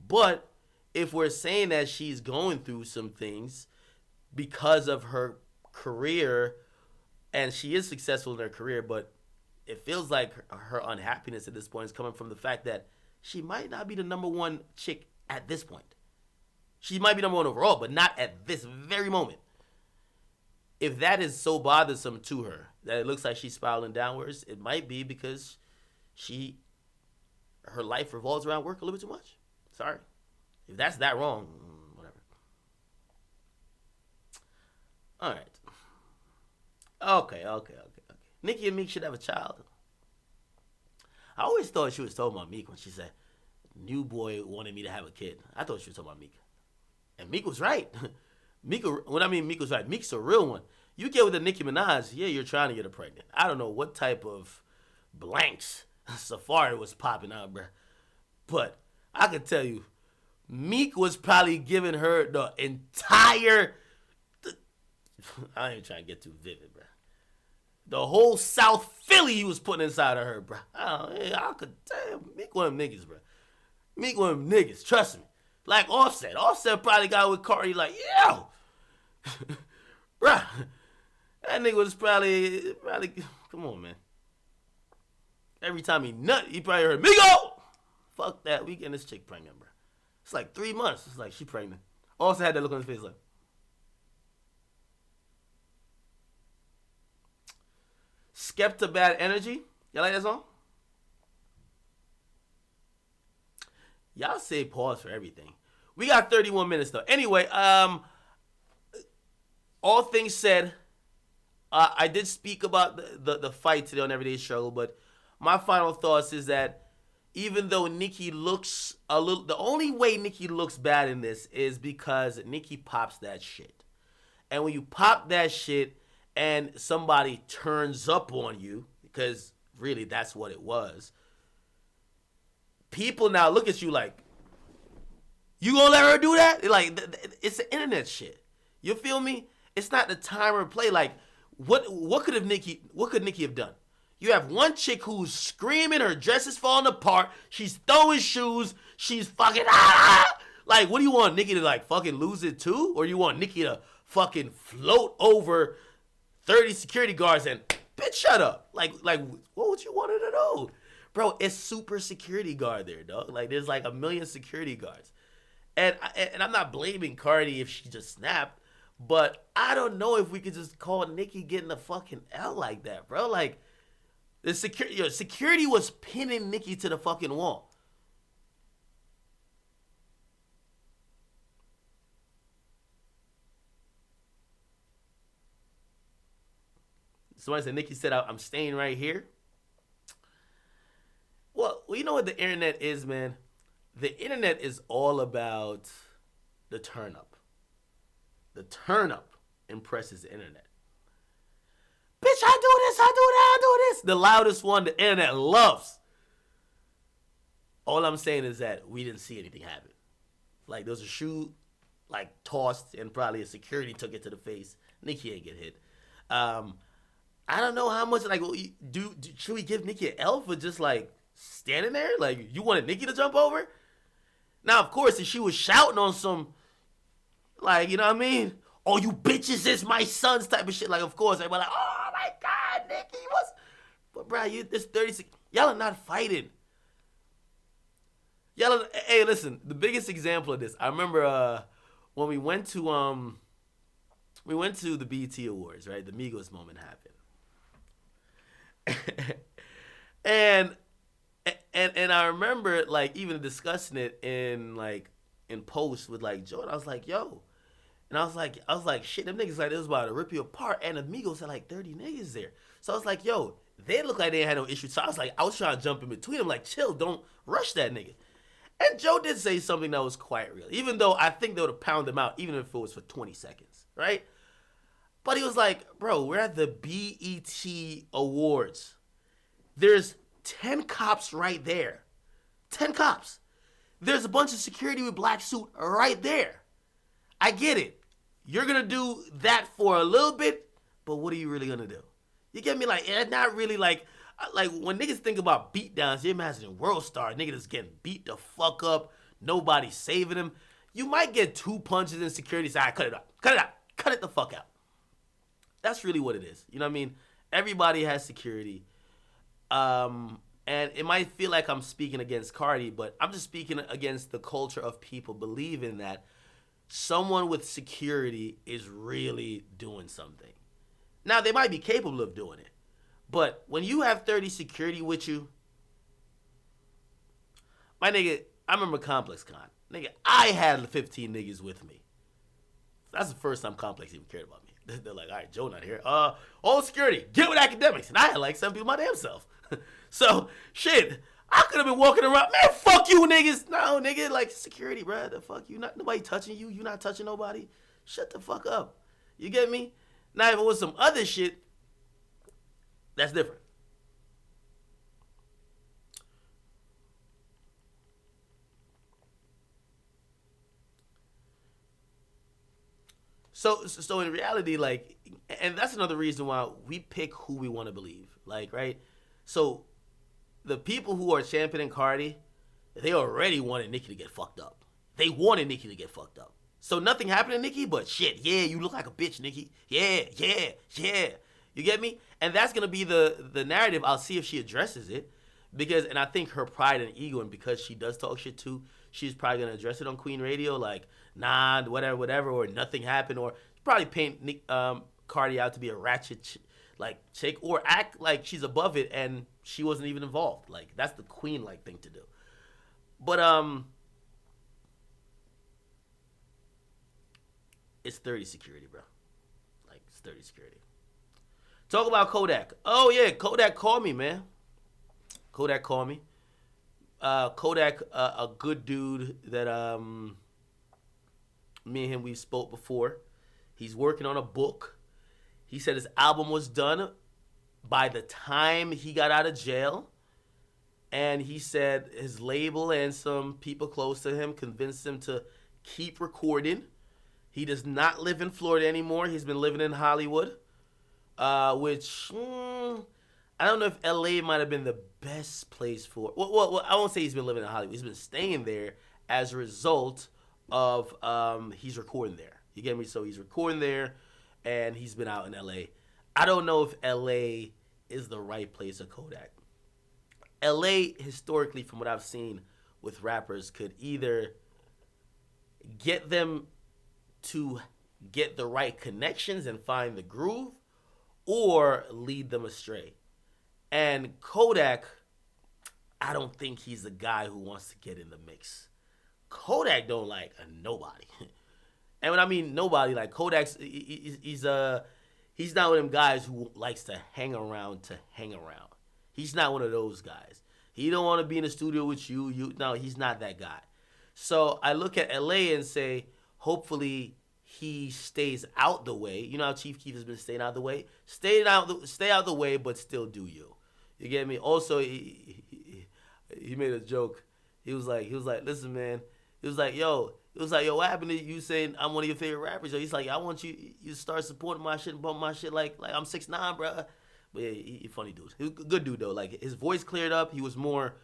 but if we're saying that she's going through some things because of her career, and she is successful in her career, but it feels like her unhappiness at this point is coming from the fact that she might not be the number one chick at this point. She might be number one overall, but not at this very moment. If that is so bothersome to her that it looks like she's spiraling downwards, it might be because she her life revolves around work a little bit too much. Sorry. If that's that wrong, whatever. All right. Okay. Nicki and Meek should have a child. I always thought she was talking about Meek when she said, "New boy wanted me to have a kid." I thought she was talking about Meek. And Meek was right. Meek was right, Meek's a real one. You get with the Nicki Minaj, yeah, you're trying to get her pregnant. I don't know what type of blanks Safari was popping out, bruh. But I can tell you, Meek was probably giving her the entire. I ain't trying to get too vivid, bruh. The whole South Philly he was putting inside of her, bruh. I could tell Meek one of them niggas, bruh. Meek one of them niggas, trust me. Like Offset. Offset probably got with Cardi like, yo! Bruh. That nigga was probably, come on, man. Every time he nut, he probably heard, Migo! Fuck that, we getting this chick pregnant, bruh. It's like 3 months. It's like, she pregnant. Offset had that look on his face like, Skepta Bad Energy. Y'all like that song? Y'all say pause for everything. We got 31 minutes though. Anyway, all things said, I did speak about the fight today on Everyday Struggle, but my final thoughts is that even though Nicki looks a little, the only way Nicki looks bad in this is because Nicki pops that shit. And when you pop that shit and somebody turns up on you, because really that's what it was, people now look at you like, you gonna let her do that? Like, it's the internet shit. You feel me? It's not the time or play. Like, what could Nicki have done? You have one chick who's screaming, her dress is falling apart, she's throwing shoes, she's fucking Like, what do you want Nicki to like fucking lose it too? Or you want Nicki to fucking float over 30 security guards and bitch shut up? Like what would you want her to do? Bro, it's super security guard there, dog. Like, there's like a million security guards. And I'm not blaming Cardi if she just snapped, but I don't know if we could just call Nicki getting a fucking L like that, bro. Like, the security was pinning Nicki to the fucking wall. Somebody said, Nicki said, I'm staying right here. Well, you know what the internet is, man? The internet is all about the turn up. The turn up impresses the internet. Bitch, I do this, I do that, I do this. The loudest one the internet loves. All I'm saying is that we didn't see anything happen. Like, there was a shoe, like, tossed, and probably a security took it to the face. Nicki ain't get hit. I don't know how much, like, should we give Nicki an L for just, like, standing there? Like, you wanted Nicki to jump over? Now, of course, if she was shouting on some, like, you know what I mean? Oh, you bitches is my sons type of shit. Like, of course, everybody like, oh, my God, Nicki was. But, bro, this 36. Y'all are not fighting. Hey, listen, the biggest example of this, I remember when we went to the BET Awards, right? The Migos moment happened. And I remember, like, even discussing it in post with, like, Jordan. I was like, yo. And I was like, shit, them niggas like, this was about to rip you apart. And the Migos had like 30 niggas there. So I was like, yo, they look like they had no issue. So I was trying to jump in between them, like, chill, don't rush that nigga. And Joe did say something that was quite real. Even though I think they would have pounded him out, even if it was for 20 seconds, right? But he was like, bro, we're at the BET Awards. There's 10 cops right there. 10 cops. There's a bunch of security with black suit right there. I get it. You're going to do that for a little bit, but what are you really going to do? You get me? Like, it's not really like when niggas think about beatdowns, you're imagining World Star, nigga that's getting beat the fuck up, nobody saving him. You might get 2 punches in security, say, cut it out, cut it the fuck out. That's really what it is. You know what I mean? Everybody has security. And it might feel like I'm speaking against Cardi, but I'm just speaking against the culture of people believing that someone with security is really doing something. Now they might be capable of doing it, but when you have 30 security with you, my nigga, I remember Complex Con. Nigga, I had 15 niggas with me. That's the first time Complex even cared about me. They're like, all right, Joe not here. All security, get with Akademiks. And I had like 7 people my damn self. So, shit, I could have been walking around, man, fuck you niggas. No, nigga, like, security, bro, the fuck you. Not nobody touching you. You not touching nobody. Shut the fuck up. You get me? Now, if it was some other shit, that's different. So in reality, like, and that's another reason why we pick who we want to believe. Like, right? So the people who are championing Cardi, they already wanted Nicki to get fucked up. They wanted Nicki to get fucked up. So nothing happened to Nicki, but shit, yeah, you look like a bitch, Nicki. Yeah, yeah, yeah. You get me? And that's gonna be the narrative. I'll see if she addresses it. And I think her pride and ego, and because she does talk shit too, she's probably gonna address it on Queen Radio, like, nah, whatever, whatever, or nothing happened, or probably paint Cardi out to be a ratchet like chick, or act like she's above it and she wasn't even involved. Like, that's the Queen like thing to do. But it's 30 security, bro. Like, it's 30 security. Talk about Kodak. Oh yeah, Kodak called me, man. Kodak called me. Kodak, a good dude that me and him we've spoke before. He's working on a book. He said his album was done by the time he got out of jail. And he said his label and some people close to him convinced him to keep recording. He does not live in Florida anymore. He's been living in Hollywood, which I don't know if LA might have been the best place for. Well, I won't say he's been living in Hollywood. He's been staying there as a result of he's recording there. You get me? So he's recording there, and he's been out in LA. I don't know if LA is the right place for Kodak. LA, historically, from what I've seen with rappers, could either get them to get the right connections and find the groove, or lead them astray. And Kodak, I don't think he's the guy who wants to get in the mix. Kodak don't like nobody. And when I mean nobody, like, Kodak's, he's not one of them guys who likes to hang around to hang around. He's not one of those guys. He don't want to be in the studio with you. No, he's not that guy. So I look at LA and say, hopefully he stays out the way. You know how Chief Keef has been staying out the way? Stay out the way, but still do you. You get me? Also, he made a joke. He was like, listen, man. He was like, yo, what happened to you saying I'm one of your favorite rappers? He's like, I want you to start supporting my shit and bump my shit like I'm 6'9", bro. But yeah, he funny dude. He was a good dude though. Like, his voice cleared up. He was more.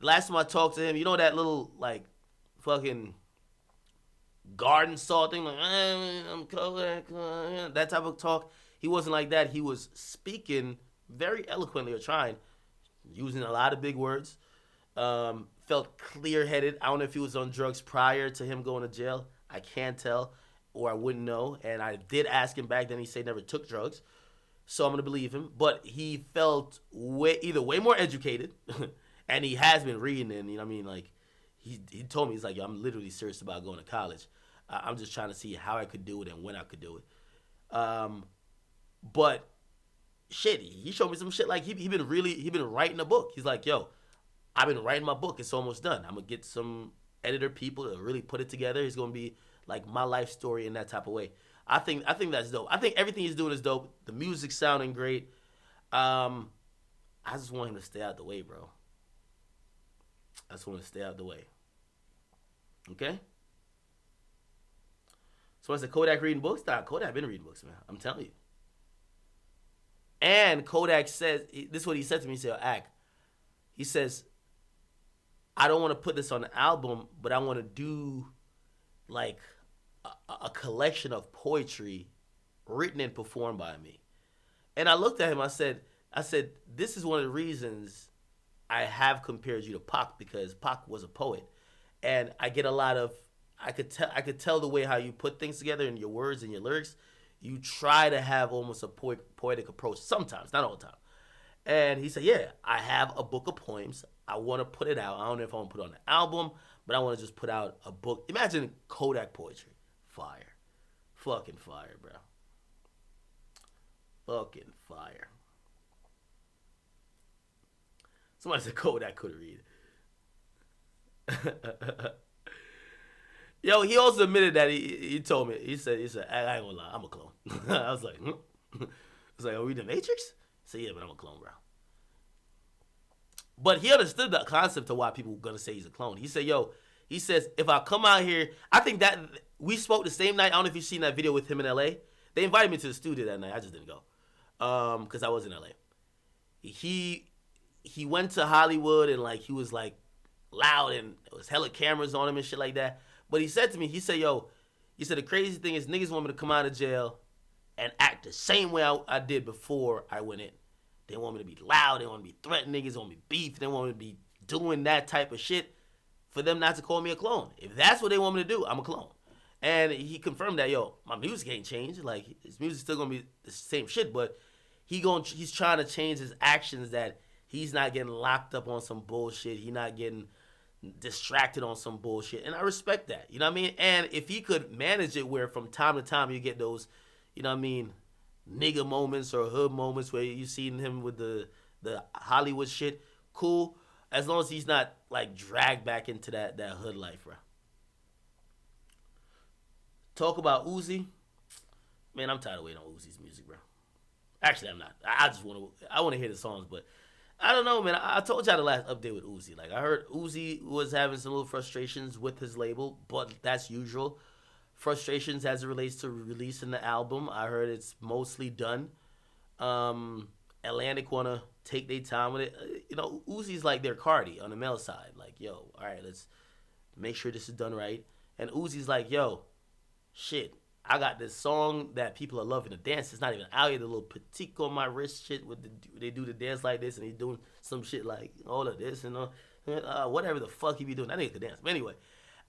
Last time I talked to him, you know that little like fucking garden salt thing, like, I'm Kodak, that type of talk. He wasn't like that. He was speaking very eloquently, or trying, using a lot of big words. Felt clear-headed. I don't know if he was on drugs prior to him going to jail. I can't tell, or I wouldn't know. And I did ask him back then. He said never took drugs, so I'm gonna believe him. But he felt way more educated, and he has been reading. And you know what I mean, like, he told me, he's like, yo, I'm literally serious about going to college. I'm just trying to see how I could do it and when I could do it. But shit, he showed me some shit. Like, he been writing a book. He's like, yo, I've been writing my book. It's almost done. I'm gonna get some editor people to really put it together. It's gonna be like my life story in that type of way. I think that's dope. I think everything he's doing is dope. The music's sounding great. I just want him to stay out the way, bro. I just want to stay out the way. Okay? So I said, Kodak reading books? Nah, Kodak been reading books, man. I'm telling you. And Kodak says, this is what he said to me. He said, Ak, he says, I don't want to put this on the album, but I want to do like a collection of poetry written and performed by me. And I looked at him, I said, this is one of the reasons I have compared you to Pac, because Pac was a poet. And I get a lot of, I could tell the way how you put things together in your words and your lyrics. you try to have almost a poetic approach sometimes, not all the time. And he said, yeah, I have a book of poems. I want to put it out. I don't know if I want to put it on an album, but I want to just put out a book. Imagine Kodak poetry. Fire. Fucking fire, bro. Fucking fire. Somebody said Kodak couldn't read. Yo, he also admitted that he told me. He said, I ain't gonna lie, I'm a clone. I was like, I was like, are we the Matrix? He said, yeah, but I'm a clone, bro. But he understood the concept of why people were gonna say he's a clone. He said, yo, he says, if I come out here, I think that we spoke the same night. I don't know if you've seen that video with him in LA. They invited me to the studio that night. I just didn't go. Because I was in LA. He went to Hollywood and like he was like loud and there was hella cameras on him and shit like that. But he said to me, he said, yo, he said the crazy thing is niggas want me to come out of jail and act the same way I did before I went in. They want me to be loud. They want me to be threatening niggas. They want me to be beef. They want me to be doing that type of shit for them not to call me a clone. If that's what they want me to do, I'm a clone. And he confirmed that, yo, my music ain't changed. Like, his music's still going to be the same shit, but he's trying to change his actions that he's not getting locked up on some bullshit. He's not getting distracted on some bullshit. And I respect that. You know what I mean? And if he could manage it where from time to time you get those, you know what I mean, nigga moments or hood moments where you seen him with the Hollywood shit, cool. As long as he's not like dragged back into that hood life, bro. Talk about Uzi. Man, I'm tired of waiting on Uzi's music, bro. Actually, I'm not. I just want to hear the songs, but I don't know, man. I told y'all the last update with Uzi. Like, I heard Uzi was having some little frustrations with his label, but that's usual. Frustrations as it relates to releasing the album. I heard it's mostly done. Atlantic want to take their time with it. You know, Uzi's like their Cardi on the male side. Like, yo, all right, let's make sure this is done right. And Uzi's like, yo, shit, I got this song that people are loving to dance. It's not even out yet. The little petite on my wrist shit. They do the dance like this, and he's doing some shit like all of this and whatever the fuck he be doing. That nigga could dance. But anyway,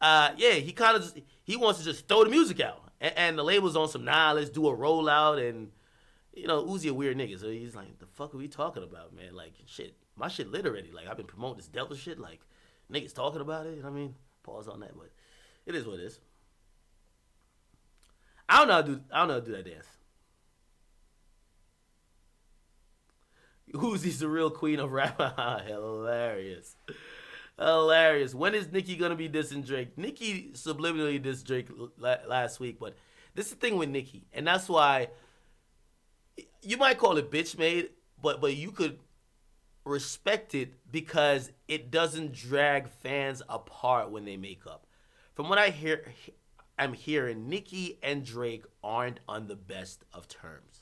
yeah, he wants to just throw the music out. And the label's on some, let's do a rollout. And, you know, Uzi a weird nigga. So he's like, the fuck are we talking about, man? Like, shit, my shit lit already. Like, I've been promoting this devil shit. Like, niggas talking about it. You know what I mean? Pause on that, but it is what it is. I don't know how to do that dance. Uzi's the real queen of rap. Hilarious. Hilarious. When is Nicki gonna be dissing Drake? Nicki subliminally dissed Drake last week, but this is the thing with Nicki, and that's why you might call it bitch made, but you could respect it because it doesn't drag fans apart when they make up. From what I'm hearing Nicki and Drake aren't on the best of terms.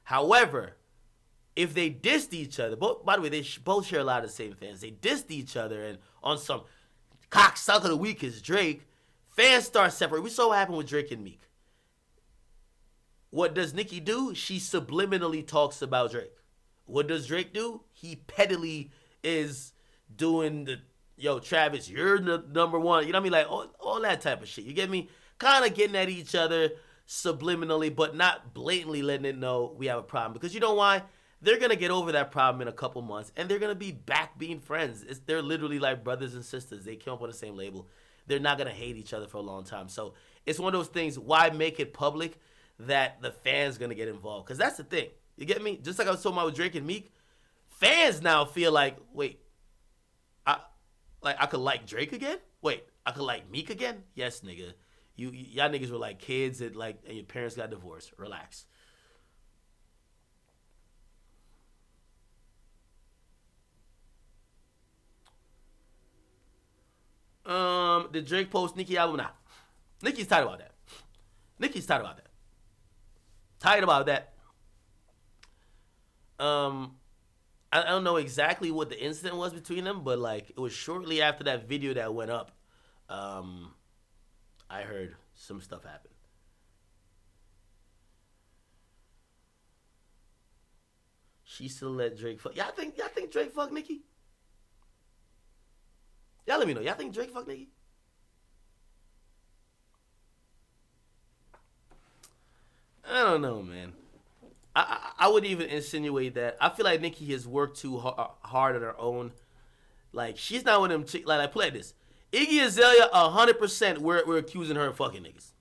However, if they dissed each other, by the way, they both share a lot of the same fans. They dissed each other, and on some cocksucker of the week is Drake, fans start separating. We saw what happened with Drake and Meek. What does Nicki do? She subliminally talks about Drake. What does Drake do? He pettily is doing the, yo, Travis, you're the number one. You know what I mean? Like, all that type of shit. You get me? Kind of getting at each other subliminally, but not blatantly letting it know we have a problem. Because you know why? They're going to get over that problem in a couple months, and they're going to be back being friends. They're literally like brothers and sisters. They came up on the same label. They're not going to hate each other for a long time. So it's one of those things, why make it public that the fans going to get involved? Because that's the thing. You get me? Just like I was talking about with Drake and Meek, fans now feel like, wait, I could like Drake again? Wait, I could like Meek again? Yes, nigga. Y'all niggas were like kids and your parents got divorced. Relax. Did Drake post Nicki album? Nah. Nicki's tight about that. Nicki's tight about that. Tight about that. I don't know exactly what the incident was between them, but like it was shortly after that video that went up. I heard some stuff happen. She still let Drake fuck. Y'all think Drake fuck Nicki? Y'all let me know. Y'all think Drake fuck Nicki? I don't know, man. I would even insinuate that I feel like Nicki has worked too hard on her own. Like she's not one of them like play this. Iggy Azalea 100% we're accusing her of fucking niggas.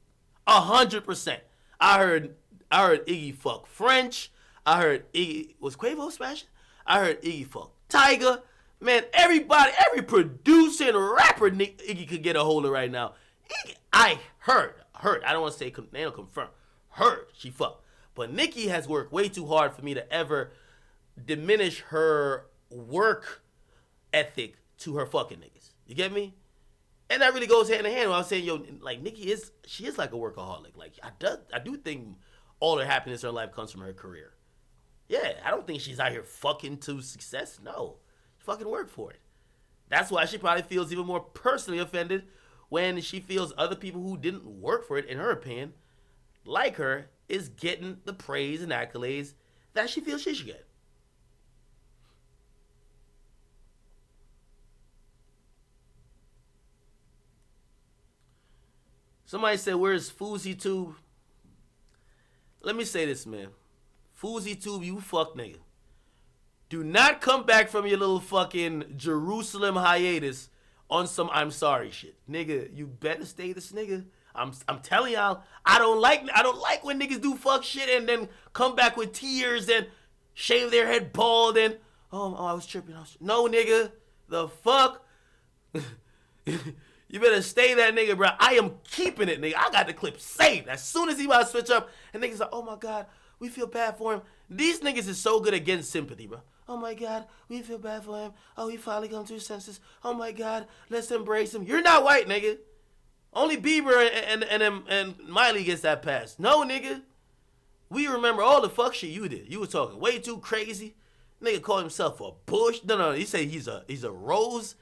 100%. I heard Iggy fuck French. I heard Iggy was Quavo smashing. I heard Iggy fuck Tyga. Man, everybody, every producer and rapper Iggy could get a hold of right now. Iggy, I heard. I don't want to say they don't confirm. Heard she fucked. But Nicki has worked way too hard for me to ever diminish her work ethic to her fucking niggas. You get me? And that really goes hand in hand when I was saying, yo, like Nicki she is like a workaholic. Like I do think all her happiness in her life comes from her career. Yeah, I don't think she's out here fucking to success. No, she fucking worked for it. That's why she probably feels even more personally offended when she feels other people who didn't work for it, in her opinion, like her, is getting the praise and accolades that she feels she should get. Somebody said, "Where's Fousey Tube?" Let me say this, man. Fousey Tube, you fuck nigga. Do not come back from your little fucking Jerusalem hiatus on some I'm sorry shit. Nigga, you better stay this nigga. I'm telling y'all, I don't like when niggas do fuck shit and then come back with tears and shave their head bald and I was tripping. No nigga, the fuck. You better stay that nigga, bro. I am keeping it, nigga. I got the clip saved. As soon as he about to switch up, and niggas like, oh my God, we feel bad for him. These niggas is so good at getting sympathy, bro. Oh my God, we feel bad for him. Oh, he finally come to his senses. Oh my God, let's embrace him. You're not white, nigga. Only Bieber and Miley gets that pass. No, nigga. We remember all the fuck shit you did. You was talking way too crazy. Nigga called himself a bush. No. He say he's a rose.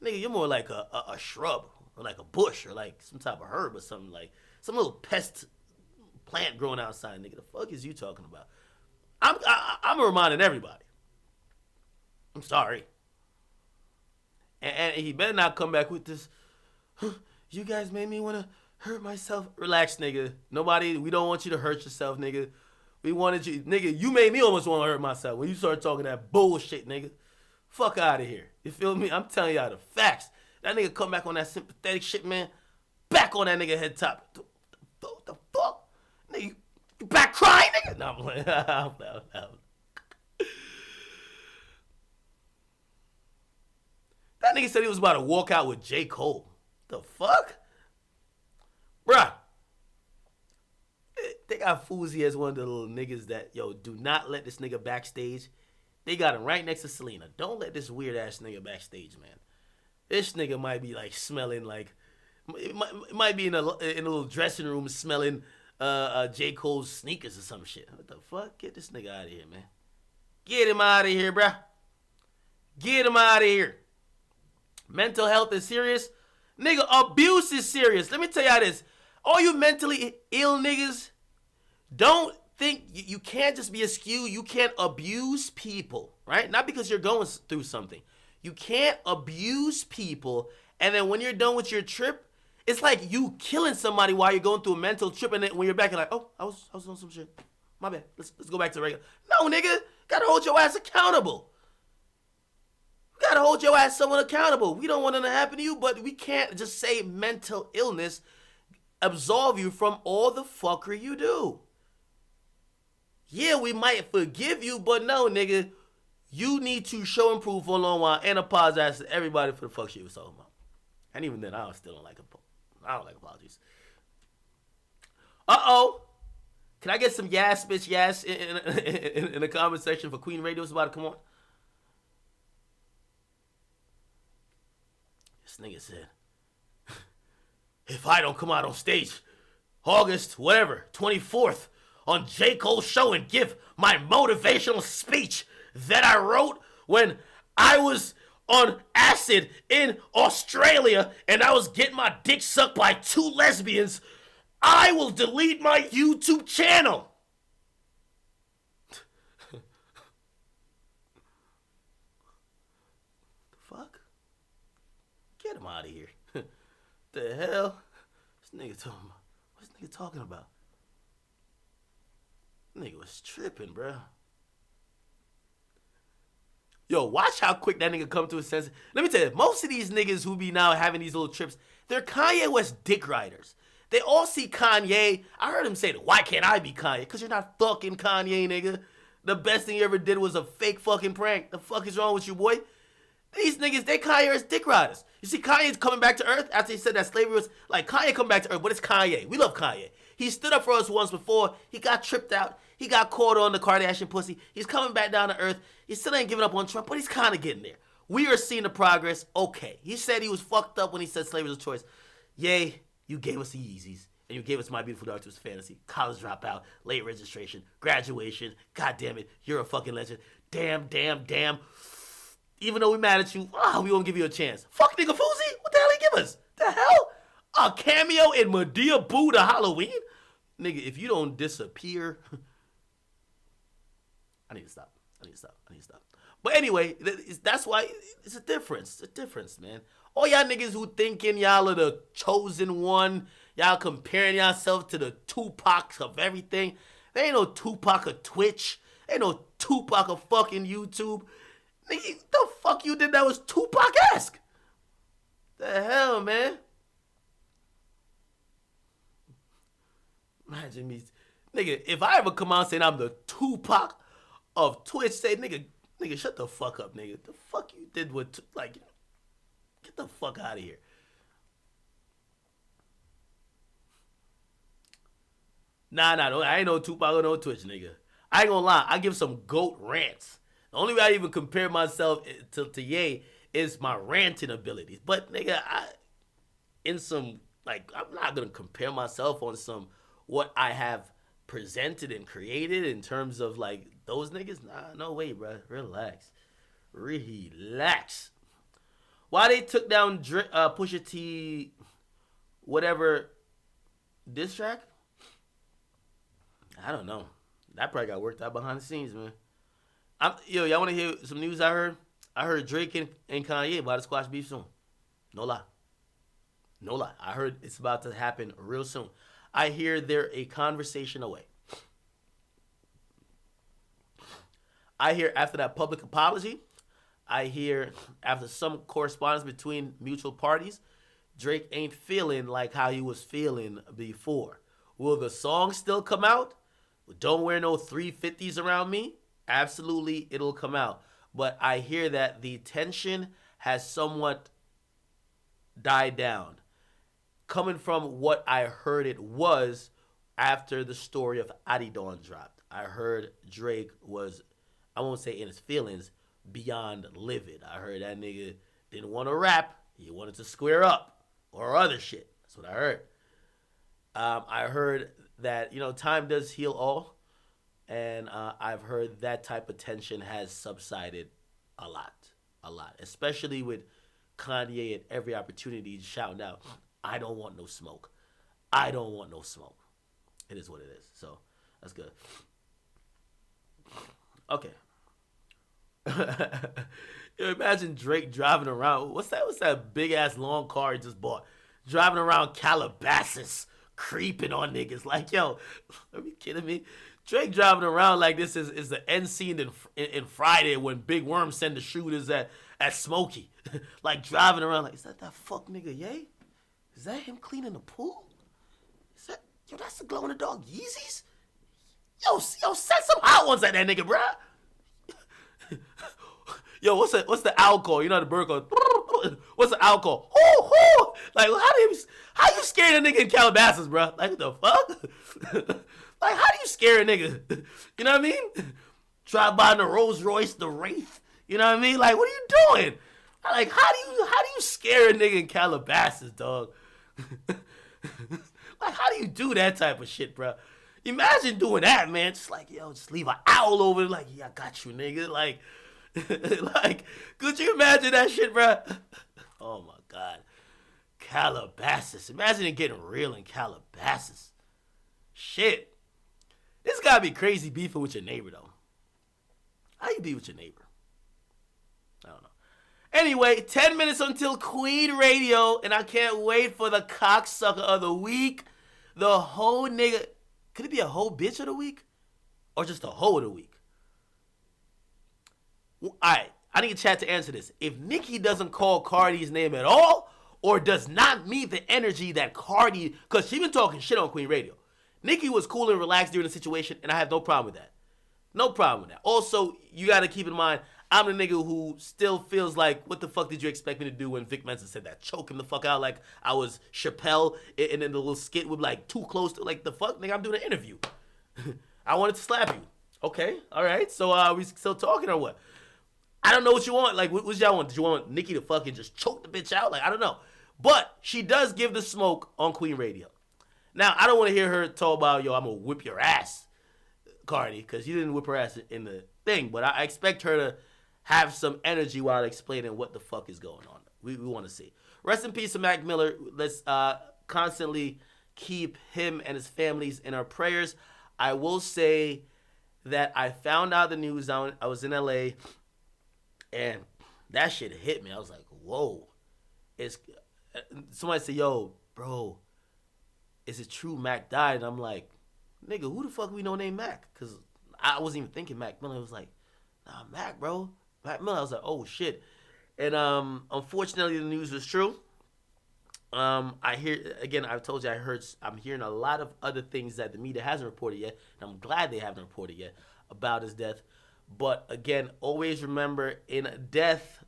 Nigga, you're more like a shrub or like a bush or like some type of herb or something, like some little pest plant growing outside. Nigga, the fuck is you talking about? I'm reminding everybody. I'm sorry. And he better not come back with this. You guys made me want to hurt myself. Relax, nigga. We don't want you to hurt yourself, nigga. We wanted you, nigga. You made me almost want to hurt myself when you started talking that bullshit, nigga. Fuck out of here. You feel me? I'm telling y'all the facts. That nigga come back on that sympathetic shit, man. Back on that nigga head top. The fuck? Nigga, you back crying, nigga? No, I'm like, no. That nigga said he was about to walk out with J. Cole. The fuck? Bruh. They got Fousey as one of the little niggas that, yo, do not let this nigga backstage. They got him right next to Selena. Don't let this weird ass nigga backstage, man. This nigga might be like smelling like, it might be in a little dressing room smelling J. Cole's sneakers or some shit. What the fuck? Get this nigga out of here, man. Get him out of here, bruh. Get him out of here. Mental health is serious. Nigga, abuse is serious. Let me tell y'all this. All you mentally ill niggas, don't think you can't just be askew. You can't abuse people, right? Not because you're going through something. You can't abuse people, and then when you're done with your trip, it's like you killing somebody while you're going through a mental trip, and then when you're back, you're like, oh, I was doing some shit. My bad. Let's go back to regular. No, nigga. Gotta hold your ass accountable. You gotta hold your ass someone accountable. We don't want it to happen to you, but we can't just say mental illness absolve you from all the fuckery you do. Yeah, we might forgive you, but no, nigga. You need to show and prove for a long while and apologize to everybody for the fuck shit you was talking about. And even then, I still don't like apologies. Uh-oh. Can I get some yes, bitch, yes in the comment section for Queen Radio? It's about to come on. This nigga said, if I don't come out on stage, August, whatever, 24th, on J. Cole's show and give my motivational speech that I wrote when I was on acid in Australia and I was getting my dick sucked by 2 lesbians, I will delete my YouTube channel. The fuck? Get him out of here. The hell? What's this nigga talking about? Nigga was tripping, bro. Yo, watch how quick that nigga come to his senses. Let me tell you, most of these niggas who be now having these little trips, they're Kanye West dick riders. They all see Kanye. I heard him say, why can't I be Kanye? Because you're not fucking Kanye, nigga. The best thing you ever did was a fake fucking prank. The fuck is wrong with you, boy? These niggas, they Kanye as dick riders. You see, Kanye's coming back to earth after he said that slavery was, like, Kanye coming back to earth, but it's Kanye. We love Kanye. He stood up for us once before. He got tripped out. He got caught on the Kardashian pussy. He's coming back down to earth. He still ain't giving up on Trump, but he's kind of getting there. We are seeing the progress. Okay. He said he was fucked up when he said slavery was a choice. Yay, you gave us the Yeezys. And you gave us My Beautiful Dark Twisted Fantasy, college dropout, late registration, graduation. God damn it, you're a fucking legend. Damn. Even though we mad at you, we won't give you a chance. Fuck nigga Fousey, what the hell he give us? The hell? A cameo in Medea Boo to Halloween? Nigga, if you don't disappear, I need to stop. But anyway, that's why it's a difference. It's a difference, man. All y'all niggas who thinking y'all are the chosen one, y'all comparing yourself to the Tupacs of everything. There ain't no Tupac of Twitch. There ain't no Tupac of fucking YouTube. Nigga, the fuck you did that was Tupac-esque? The hell, man? Imagine me. Nigga, if I ever come out saying I'm the Tupac of Twitch, say, nigga, shut the fuck up, nigga. The fuck you did with, like, get the fuck out of here. Nah, I ain't no Tupac or no Twitch, nigga. I ain't gonna lie, I give some GOAT rants. The only way I even compare myself to Ye is my ranting abilities. But, nigga, I'm not gonna compare myself on what I have presented and created in terms of, like, those niggas. Nah, no way, bro. Relax. Why they took down Pusha T, whatever, diss track? I don't know. That probably got worked out behind the scenes, man. Y'all want to hear some news I heard? I heard Drake and Kanye about to squash beef soon. No lie. I heard it's about to happen real soon. I hear they're a conversation away. I hear after that public apology, I hear after some correspondence between mutual parties, Drake ain't feeling like how he was feeling before. Will the song still come out? Don't wear no 350s around me. Absolutely, it'll come out. But I hear that the tension has somewhat died down. Coming from what I heard it was after the story of Adidon dropped. I heard Drake was, I won't say in his feelings, beyond livid. I heard that nigga didn't want to rap. He wanted to square up or other shit. That's what I heard. I heard that, time does heal all. And I've heard that type of tension has subsided a lot. Especially with Kanye at every opportunity shouting out, I don't want no smoke. It is what it is. So, that's good. Okay. Imagine Drake driving around. What's that big-ass long car he just bought? Driving around Calabasas, creeping on niggas. Like, yo, are you kidding me? Drake driving around like this is the end scene in Friday when Big Worm send the shooters at Smokey. Like, driving around like, is that fuck nigga, Ye? Is that him cleaning the pool? That's the glow-in-the-dark Yeezys? Yo, send some hot ones at that nigga, bruh. Yo, what's the owl call? You know the bird call. What's the owl call? Hoo. Like, how you scare a nigga in Calabasas, bro? Like, what the fuck? Like, how do you scare a nigga? You know what I mean? Drive by in the Rolls Royce, the Wraith. You know what I mean? Like, what are you doing? Like, how do you scare a nigga in Calabasas, dog? Like, how do you do that type of shit, bro? Imagine doing that, man. Just like, just leave an owl over. Like, yeah, I got you, nigga. Like, could you imagine that shit, bro? Oh my God, Calabasas. Imagine it getting real in Calabasas. Shit, this gotta be crazy beefing with your neighbor though. How you beef with your neighbor? I don't know. Anyway, 10 minutes until Queen Radio, and I can't wait for the cocksucker of the week. The whole nigga. Could it be a whole bitch of the week? or just a hoe of the week? All right, I need chat to answer this. If Nicki doesn't call Cardi's name at all, or does not meet the energy that Cardi, because she been talking shit on Queen Radio. Nicki was cool and relaxed during the situation, and I have no problem with that. No problem with that. Also, you got to keep in mind, I'm the nigga who still feels like, what the fuck did you expect me to do when Vic Mensa said that? Choke him the fuck out like I was Chappelle, and then the little skit would be like too close to, like, the fuck? Nigga, I'm doing an interview. I wanted to slap you. Okay, all right. So are we still talking or what? I don't know what you want. Like, what y'all want? Did you want Nicki to fucking just choke the bitch out? Like, I don't know. But she does give the smoke on Queen Radio. Now, I don't want to hear her talk about, yo, I'm going to whip your ass, Cardi, because you didn't whip her ass in the thing. But I expect her to have some energy while explaining what the fuck is going on. We want to see. Rest in peace to Mac Miller. Let's constantly keep him and his families in our prayers. I will say that I found out the news. I was in LA, and that shit hit me. I was like, whoa. Somebody said, yo, bro, is it true Mac died? And I'm like, nigga, who the fuck we know named Mac? Because I wasn't even thinking Mac Miller. I was like, nah, Mac, bro. Mac Miller. I was like, oh, shit. And unfortunately, the news was true. I hear, again, I've told you, I'm hearing a lot of other things that the media hasn't reported yet, and I'm glad they haven't reported yet about his death. But again, always remember, in death,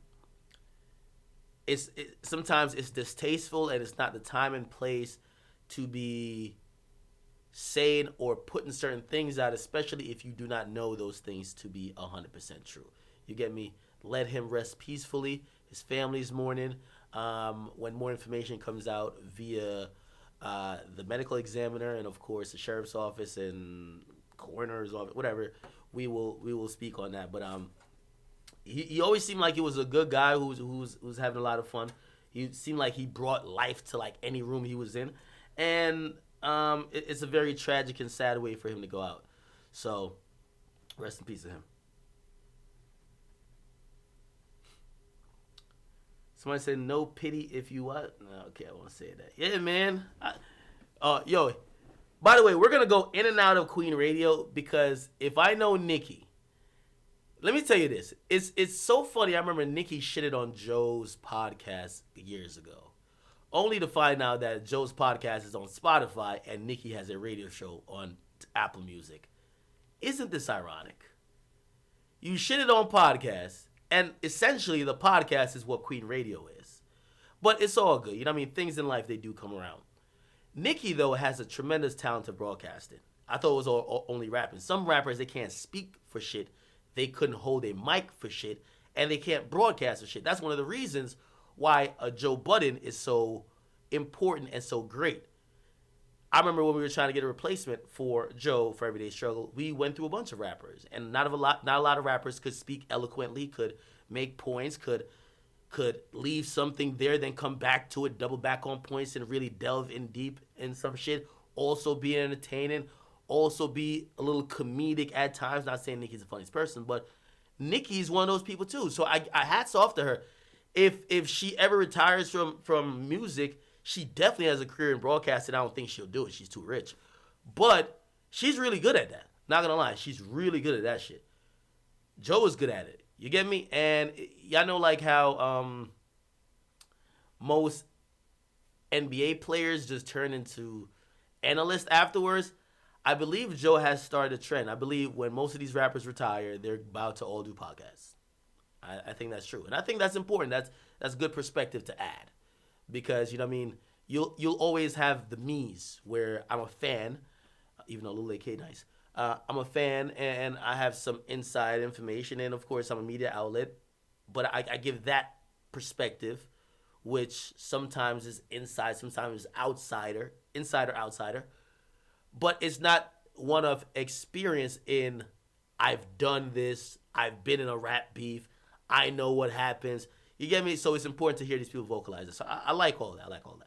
sometimes it's distasteful, and it's not the time and place to be saying or putting certain things out, especially if you do not know those things to be 100% true. You get me? Let him rest peacefully. His family's mourning. When more information comes out via the medical examiner and, of course, the sheriff's office and coroner's office, whatever, we will speak on that. But he always seemed like he was a good guy who was having a lot of fun. He seemed like he brought life to, like, any room he was in. And it's a very tragic and sad way for him to go out. So, rest in peace to him. Somebody said, no pity if you what? No, okay, I won't say that. Yeah, man. Yo, by the way, we're going to go in and out of Queen Radio because if I know Nicki, let me tell you this. It's so funny. I remember Nicki shitted on Joe's podcast years ago, only to find out that Joe's podcast is on Spotify and Nicki has a radio show on Apple Music. Isn't this ironic? You shitted on podcasts, and essentially the podcast is what Queen Radio is. But it's all good. You know what I mean? Things in life, they do come around. Nicki, though, has a tremendous talent to broadcasting. I thought it was only rapping. Some rappers, they can't speak for shit. They couldn't hold a mic for shit, and they can't broadcast for shit. That's one of the reasons why a Joe Budden is so important and so great. I remember when we were trying to get a replacement for Joe for Everyday Struggle, we went through a bunch of rappers, and not a lot of rappers could speak eloquently, could make points, could leave something there, then come back to it, double back on points, and really delve in deep in some shit. Also be entertaining, also be a little comedic at times. Not saying Nicki's the funniest person, but Nicki's one of those people too. So I hats off to her. If she ever retires from music, she definitely has a career in broadcasting. I don't think she'll do it. She's too rich. But she's really good at that. Not gonna lie, she's really good at that shit. Joe is good at it. You get me? And y'all know like how most NBA players just turn into analysts afterwards. I believe Joe has started a trend. I believe when most of these rappers retire, they're about to all do podcasts. I think that's true. And I think that's important. That's good perspective to add. Because, you know what I mean, you'll always have the me's where I'm a fan, even though Lil AK nice. I'm a fan and I have some inside information, and of course I'm a media outlet, but I give that perspective, which sometimes is inside, sometimes is outsider, outsider, but it's not one of experience in I've done this, I've been in a rap beef, I know what happens. You get me? So it's important to hear these people vocalize it. So I like all that. I like all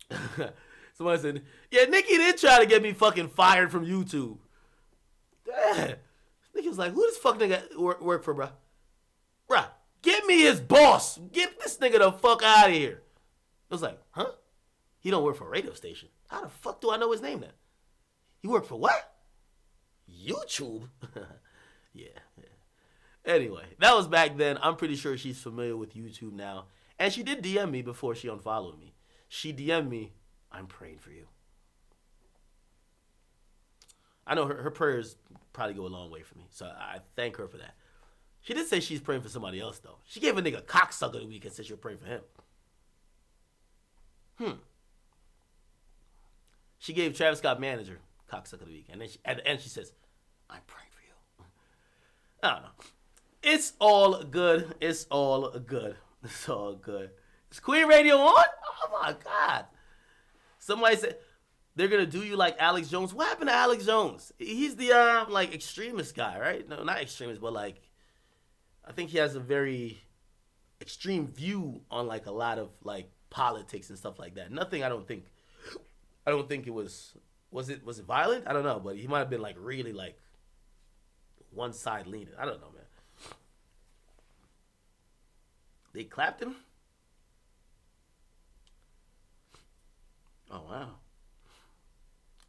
that. Somebody said, yeah, Nicki did try to get me fucking fired from YouTube. Yeah. Nicki was like, who this fuck nigga work for, bruh? Bruh, get me his boss. Get this nigga the fuck out of here. I was like, huh? He don't work for a radio station. How the fuck do I know his name then? You work for what? YouTube? Yeah. Anyway, that was back then. I'm pretty sure she's familiar with YouTube now. And she did DM me before she unfollowed me. She DM'd me, I'm praying for you. I know her prayers probably go a long way for me. So I thank her for that. She did say she's praying for somebody else, though. She gave a nigga cocksucker the week and said she was praying for him. She gave Travis Scott manager cocksucker the week. And then at the end she says, I'm praying for you. I don't know. It's all good. It's all good. It's all good. Is Queen Radio on? Oh my God. Somebody said they're gonna do you like Alex Jones. What happened to Alex Jones? He's the like extremist guy, right? No, not extremist, but like I think he has a very extreme view on like a lot of like politics and stuff like that. Nothing I don't think it was it violent? I don't know, but he might have been like really like one side leaning. I don't know, man. They clapped him? Oh, wow.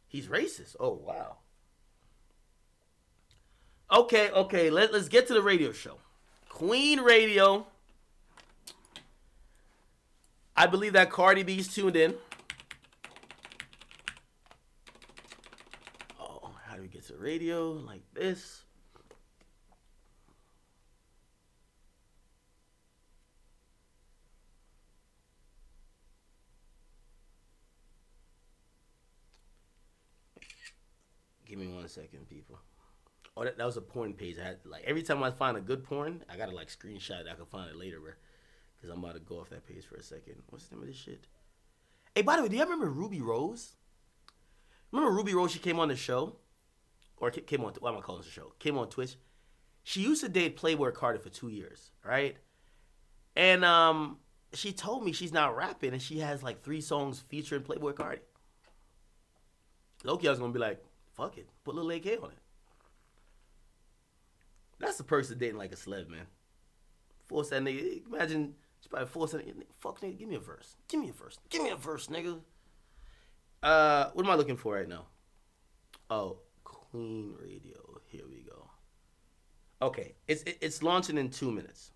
He's racist. Oh, wow. Okay. Let's get to the radio show. Queen Radio. I believe that Cardi B's tuned in. Oh, how do we get to the radio? Like this. Give me 1 second, people. Oh, that was a porn page. I had like every time I find a good porn, I gotta like screenshot it. I can find it later, bro. Because I'm about to go off that page for a second. What's the name of this shit? Hey, by the way, do you remember Ruby Rose? Remember Ruby Rose? She came on the show, or came on. Why am I calling this a show? Came on Twitch. She used to date Playboy Cardi for 2 years, right? And she told me she's not rapping, and she has like 3 songs featuring Playboy Cardi. Loki, I was gonna be like, fuck it, put Lil AK on it. That's the perks of dating like a celeb, man. Force that nigga. Imagine she probably force that nigga. Fuck nigga, give me a verse. Give me a verse, nigga. What am I looking for right now? Oh, Queen Radio. Here we go. Okay, it's launching in 2 minutes.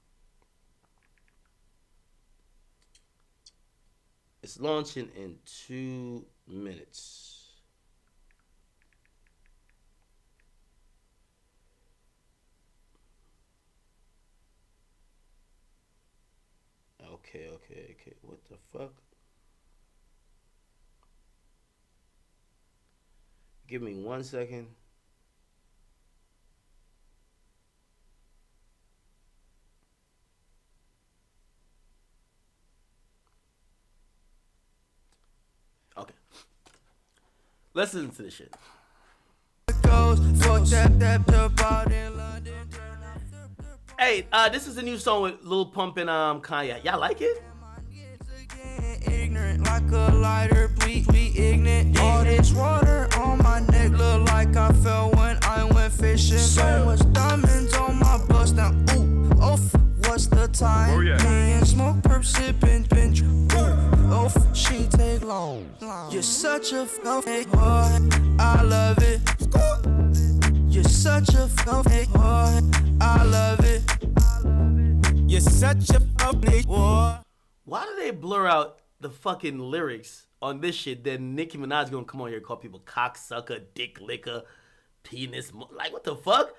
It's launching in 2 minutes. Okay. What the fuck? Give me 1 second. Okay. Let's listen to this shit. Hey, this is a new song with Lil Pump and Kanye. Y'all like it? Ignorant like a lighter, bleed ignorant. All this water on my neck look like I fell when I went fishing. So much diamonds on my bust now. Ooh, off, what's the time? Oh, yeah. Me and smoke, perp, sipping, binge. Ooh, off, she take long. You're such a fake boy, I love it. You're such a fake boy, I love it. You're such a fake boy. Why do they blur out the fucking lyrics on this shit? Then Nicki Minaj gonna come on here and call people cocksucker, dick licker, penis. Like, what the fuck?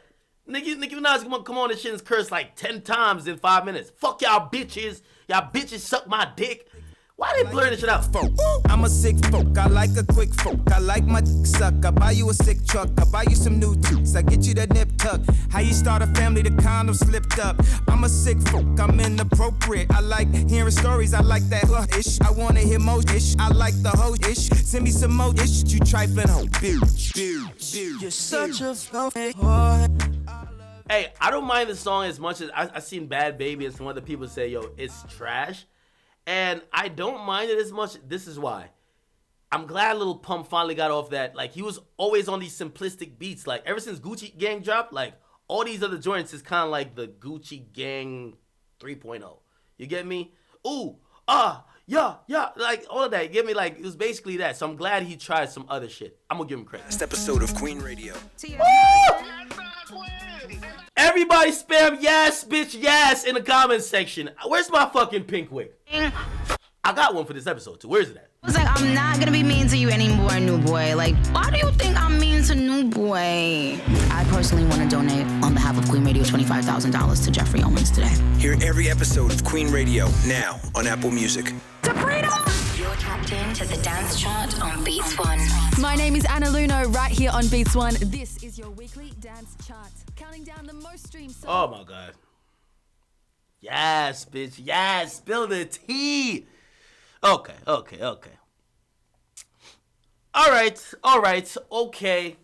Nicki Minaj gonna come on this shit and curse like 10 times in 5 minutes. Fuck y'all bitches. Y'all bitches suck my dick. Why they blurring this shit out? I'm a sick folk. I like a quick folk. I like my dick suck. I buy you a sick truck. I buy you some new toots. I get you that nip tuck. How you start a family? The condom slipped up. I'm a sick folk. I'm inappropriate. I like hearing stories. I like that ish. I wanna hear most ish. I like the whole ish. Send me some more ish. You trifling hoe. You're such a fake boy. Hey, I don't mind the song as much as I seen Bad Baby and some other people say, yo, it's trash. And I don't mind it as much. This is why. I'm glad Lil Pump finally got off that. Like, he was always on these simplistic beats. Like, ever since Gucci Gang dropped, like, all these other joints is kind of like the Gucci Gang 3.0. You get me? Ooh, yeah, like all of that. Give me like, it was basically that. So I'm glad he tried some other shit. I'm gonna give him credit. Next episode of Queen Radio. Everybody spam yes, bitch, yes in the comments section. Where's my fucking pink wig? I got one for this episode too. Where's it at? I was like, I'm not gonna be mean to you anymore, new boy. Like, why do you think I'm mean to new boy? I personally want to donate on behalf of Queen Radio $25,000 to Jeffrey Owens today. Hear every episode of Queen Radio now on Apple Music. You're tapped into the dance chart on Beats One. My name is Anna Luno, right here on Beats One. This is your weekly dance chart, counting down the most streamed songs. Oh my god. Yes, bitch. Yes. Spill the tea. Okay. All right. Okay.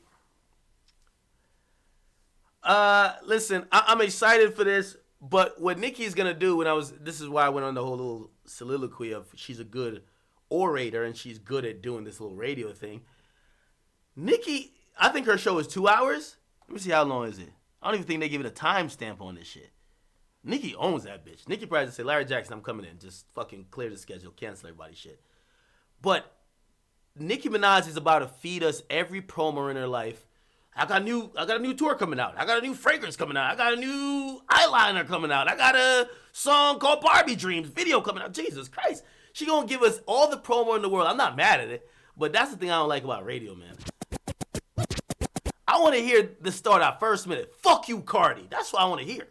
Listen, I'm excited for this, but what Nicki's gonna do this is why I went on the whole little soliloquy of she's a good orator and she's good at doing this little radio thing. Nicki, I think her show is 2 hours. Let me see, how long is it? I don't even think they give it a timestamp on this shit. Nicki owns that bitch. Nicki probably just say, Larry Jackson, I'm coming in. Just fucking clear the schedule, cancel everybody's shit. But Nicki Minaj is about to feed us every promo in her life. I got a new tour coming out. I got a new fragrance coming out. I got a new eyeliner coming out. I got a song called Barbie Dreams video coming out. Jesus Christ. She gonna give us all the promo in the world. I'm not mad at it, but that's the thing I don't like about radio, man. I want to hear the start out first minute. Fuck you, Cardi. That's what I want to hear.